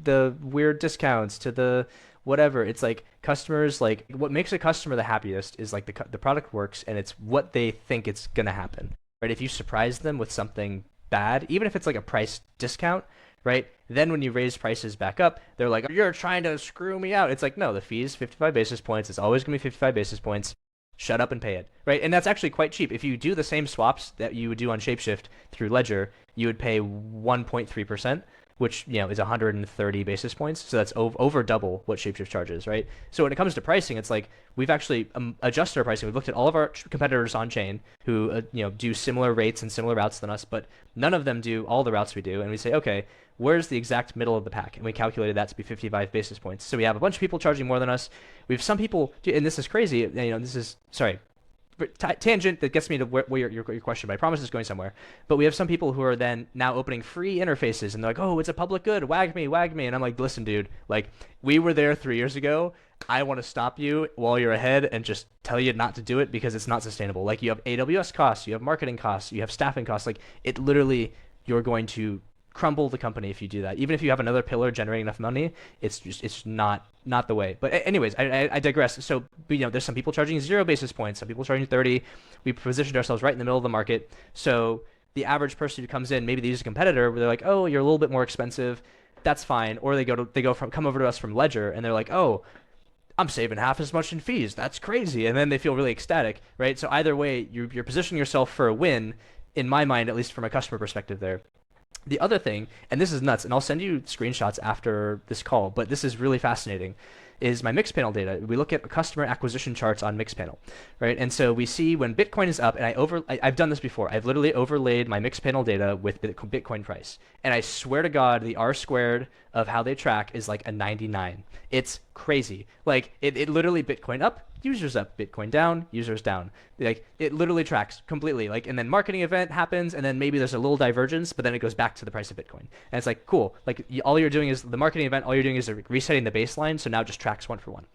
the weird discounts to the whatever. It's like customers like what makes a customer the happiest is like the product works and it's what they think it's gonna happen. Right? If you surprise them with something bad, even if it's like a price discount, right? Then when you raise prices back up, they're like, "You're trying to screw me out." It's like, no, the fee is 55 basis points. It's always gonna be 55 basis points. Shut up and pay it, right? And that's actually quite cheap. If you do the same swaps that you would do on Shapeshift through Ledger, you would pay 1.3%, which is 130 basis points. So that's over double what Shapeshift charges, right? So when it comes to pricing, it's like we've actually adjusted our pricing. We've looked at all of our competitors on chain who do similar rates and similar routes than us, but none of them do all the routes we do. And we say, okay, where's the exact middle of the pack? And we calculated that to be 55 basis points. So we have a bunch of people charging more than us. We have some people, and this is crazy. This is sorry, tangent that gets me to where your question, but I promise it's going somewhere. But we have some people who are then now opening free interfaces, and they're like, "Oh, it's a public good. Wag me, wag me." And I'm like, "Listen, dude. Like, we were there 3 years ago. I want to stop you while you're ahead and just tell you not to do it because it's not sustainable. Like, you have AWS costs, you have marketing costs, you have staffing costs. Like, it literally, you're going to crumble the company if you do that. Even if you have another pillar generating enough money, it's not the way. But anyways, I digress. So there's some people charging 0 basis points, some people charging 30. We positioned ourselves right in the middle of the market. So the average person who comes in, maybe they use a competitor where they're like, oh, you're a little bit more expensive. That's fine. Or come over to us from Ledger and they're like, oh, I'm saving half as much in fees. That's crazy. And then they feel really ecstatic, right? So either way, you're positioning yourself for a win, in my mind, at least from a customer perspective there. The other thing, and this is nuts, and I'll send you screenshots after this call, but this is really fascinating, is my Mixpanel data. We look at customer acquisition charts on Mixpanel, right? And so we see when Bitcoin is up, and I've done this before. I've literally overlaid my Mixpanel data with Bitcoin price, and I swear to God, the R squared of how they track is like a 99. It's crazy. Like it literally Bitcoin up, users up, Bitcoin down, users down. Like it literally tracks completely. Like, and then marketing event happens, and then maybe there's a little divergence, but then it goes back to the price of Bitcoin. And it's like cool. Like all you're doing is the marketing event. All you're doing is resetting the baseline, so now it just tracks one for one.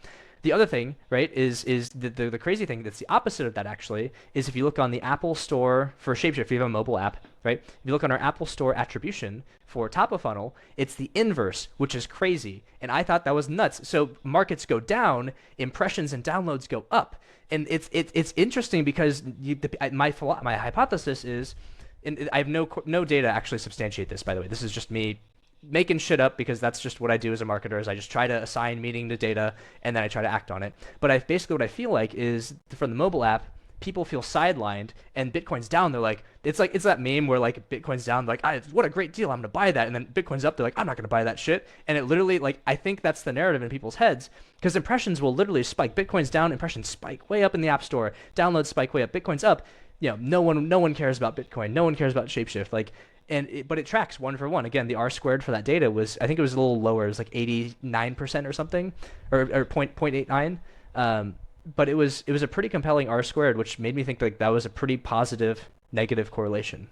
The other thing, right, is the crazy thing that's the opposite of that actually is if you look on the Apple Store for Shapeshift, if you have a mobile app, right? If you look on our Apple Store attribution for top of funnel, it's the inverse, which is crazy. And I thought that was nuts. So markets go down, impressions and downloads go up. And it's interesting because my hypothesis is, and I have no data to actually substantiate this, by the way. This is just me making shit up because that's just what I do as a marketer is I just try to assign meaning to data and then I try to act on it. But basically what I feel like is from the mobile app, people feel sidelined and Bitcoin's down. They're like it's that meme where like Bitcoin's down, they're like, what a great deal, I'm gonna buy that. And then Bitcoin's up, they're like, I'm not gonna buy that shit. And it literally like I think that's the narrative in people's heads because impressions will literally spike. Bitcoin's down, impressions spike way up in the app store, downloads spike way up, Bitcoin's up. No one cares about Bitcoin, no one cares about Shapeshift. Like but it tracks one for one. Again, the R squared for that data was, I think it was a little lower. It was like 89% or something, or 0.89. But it was a pretty compelling R squared, which made me think like that was a pretty positive negative correlation.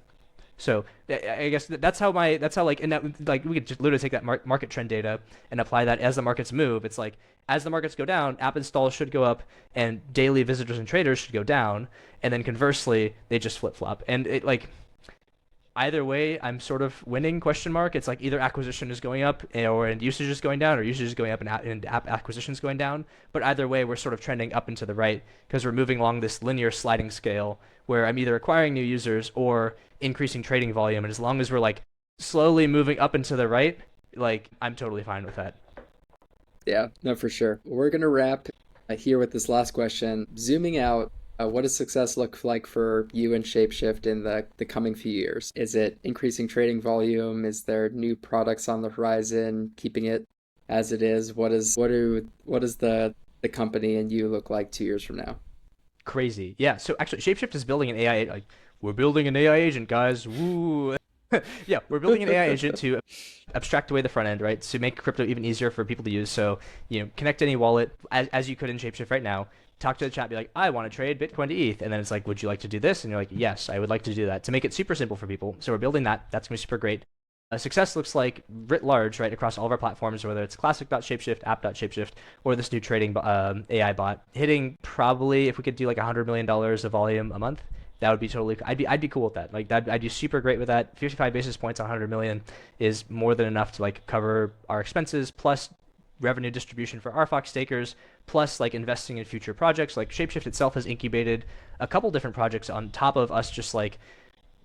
So I guess that's how like, and that, like, we could just literally take that market trend data and apply that as the markets move. It's like as the markets go down, app installs should go up and daily visitors and traders should go down, and then conversely they just flip flop. And it like either way, I'm sort of winning, question mark. It's like either acquisition is going up or and usage is going down, or usage is going up and app acquisition is going down. But either way, we're sort of trending up and to the right because we're moving along this linear sliding scale where I'm either acquiring new users or increasing trading volume. And as long as we're like slowly moving up and to the right, like I'm totally fine with that. Yeah, no, for sure. We're gonna wrap here with this last question. Zooming out, what does success look like for you and ShapeShift in the coming few years? Is it increasing trading volume? Is there new products on the horizon? Keeping it as it is? What does the company and you look like 2 years from now? Crazy. Yeah. So actually, Shapeshift is building an AI. Like, we're building an AI agent, guys. Woo. Yeah, we're building an AI agent to abstract away the front end, right? To make crypto even easier for people to use. So, connect any wallet as you could in Shapeshift right now. Talk to the chat, be like, I want to trade Bitcoin to ETH. And then it's like, would you like to do this? And you're like, yes, I would like to do that to make it super simple for people. So we're building that. That's going to be super great. Success looks like writ large, right, across all of our platforms, whether it's classic.shapeshift, app.shapeshift, or this new trading AI bot, hitting probably if we could do like $100 million of volume a month, that would be totally. I'd be cool with that. Like that, I'd be super great with that. 55 basis points on 100 million is more than enough to like cover our expenses plus revenue distribution for our Fox stakers, plus like investing in future projects. Like Shapeshift itself has incubated a couple different projects on top of us just like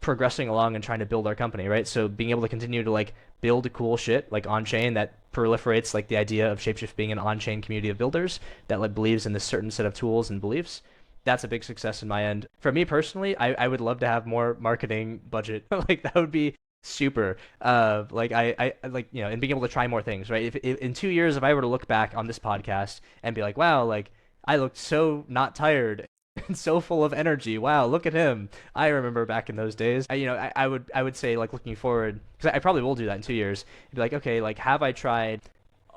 progressing along and trying to build our company, right? So being able to continue to like build cool shit like on chain that proliferates like the idea of Shapeshift being an on chain community of builders that like believes in this certain set of tools and beliefs. That's a big success in my end. For me personally, I would love to have more marketing budget. Like that would be super. Like I like and being able to try more things, right? If in 2 years, if I were to look back on this podcast and be like, wow, like I looked so not tired and so full of energy. Wow, look at him. I remember back in those days. I would say like looking forward because I probably will do that in 2 years. Be like, okay, like have I tried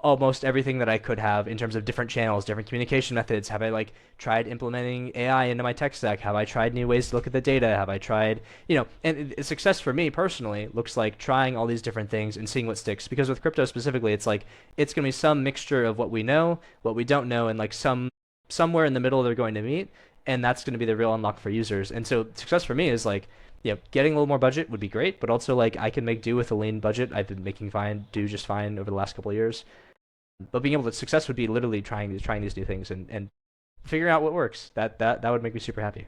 almost everything that I could have in terms of different channels, different communication methods? Have I like tried implementing AI into my tech stack? Have I tried new ways to look at the data? Have I tried, and success for me personally looks like trying all these different things and seeing what sticks. Because with crypto specifically, it's like it's going to be some mixture of what we know, what we don't know, and like somewhere in the middle they're going to meet, and that's going to be the real unlock for users. And so success for me is like getting a little more budget would be great, but also like I can make do with a lean budget. I've been making do just fine over the last couple of years. But being able to success would be literally trying these new things and figuring out what works. That would make me super happy.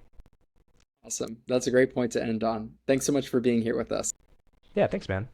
Awesome. That's a great point to end on. Thanks so much for being here with us. Yeah, thanks, man.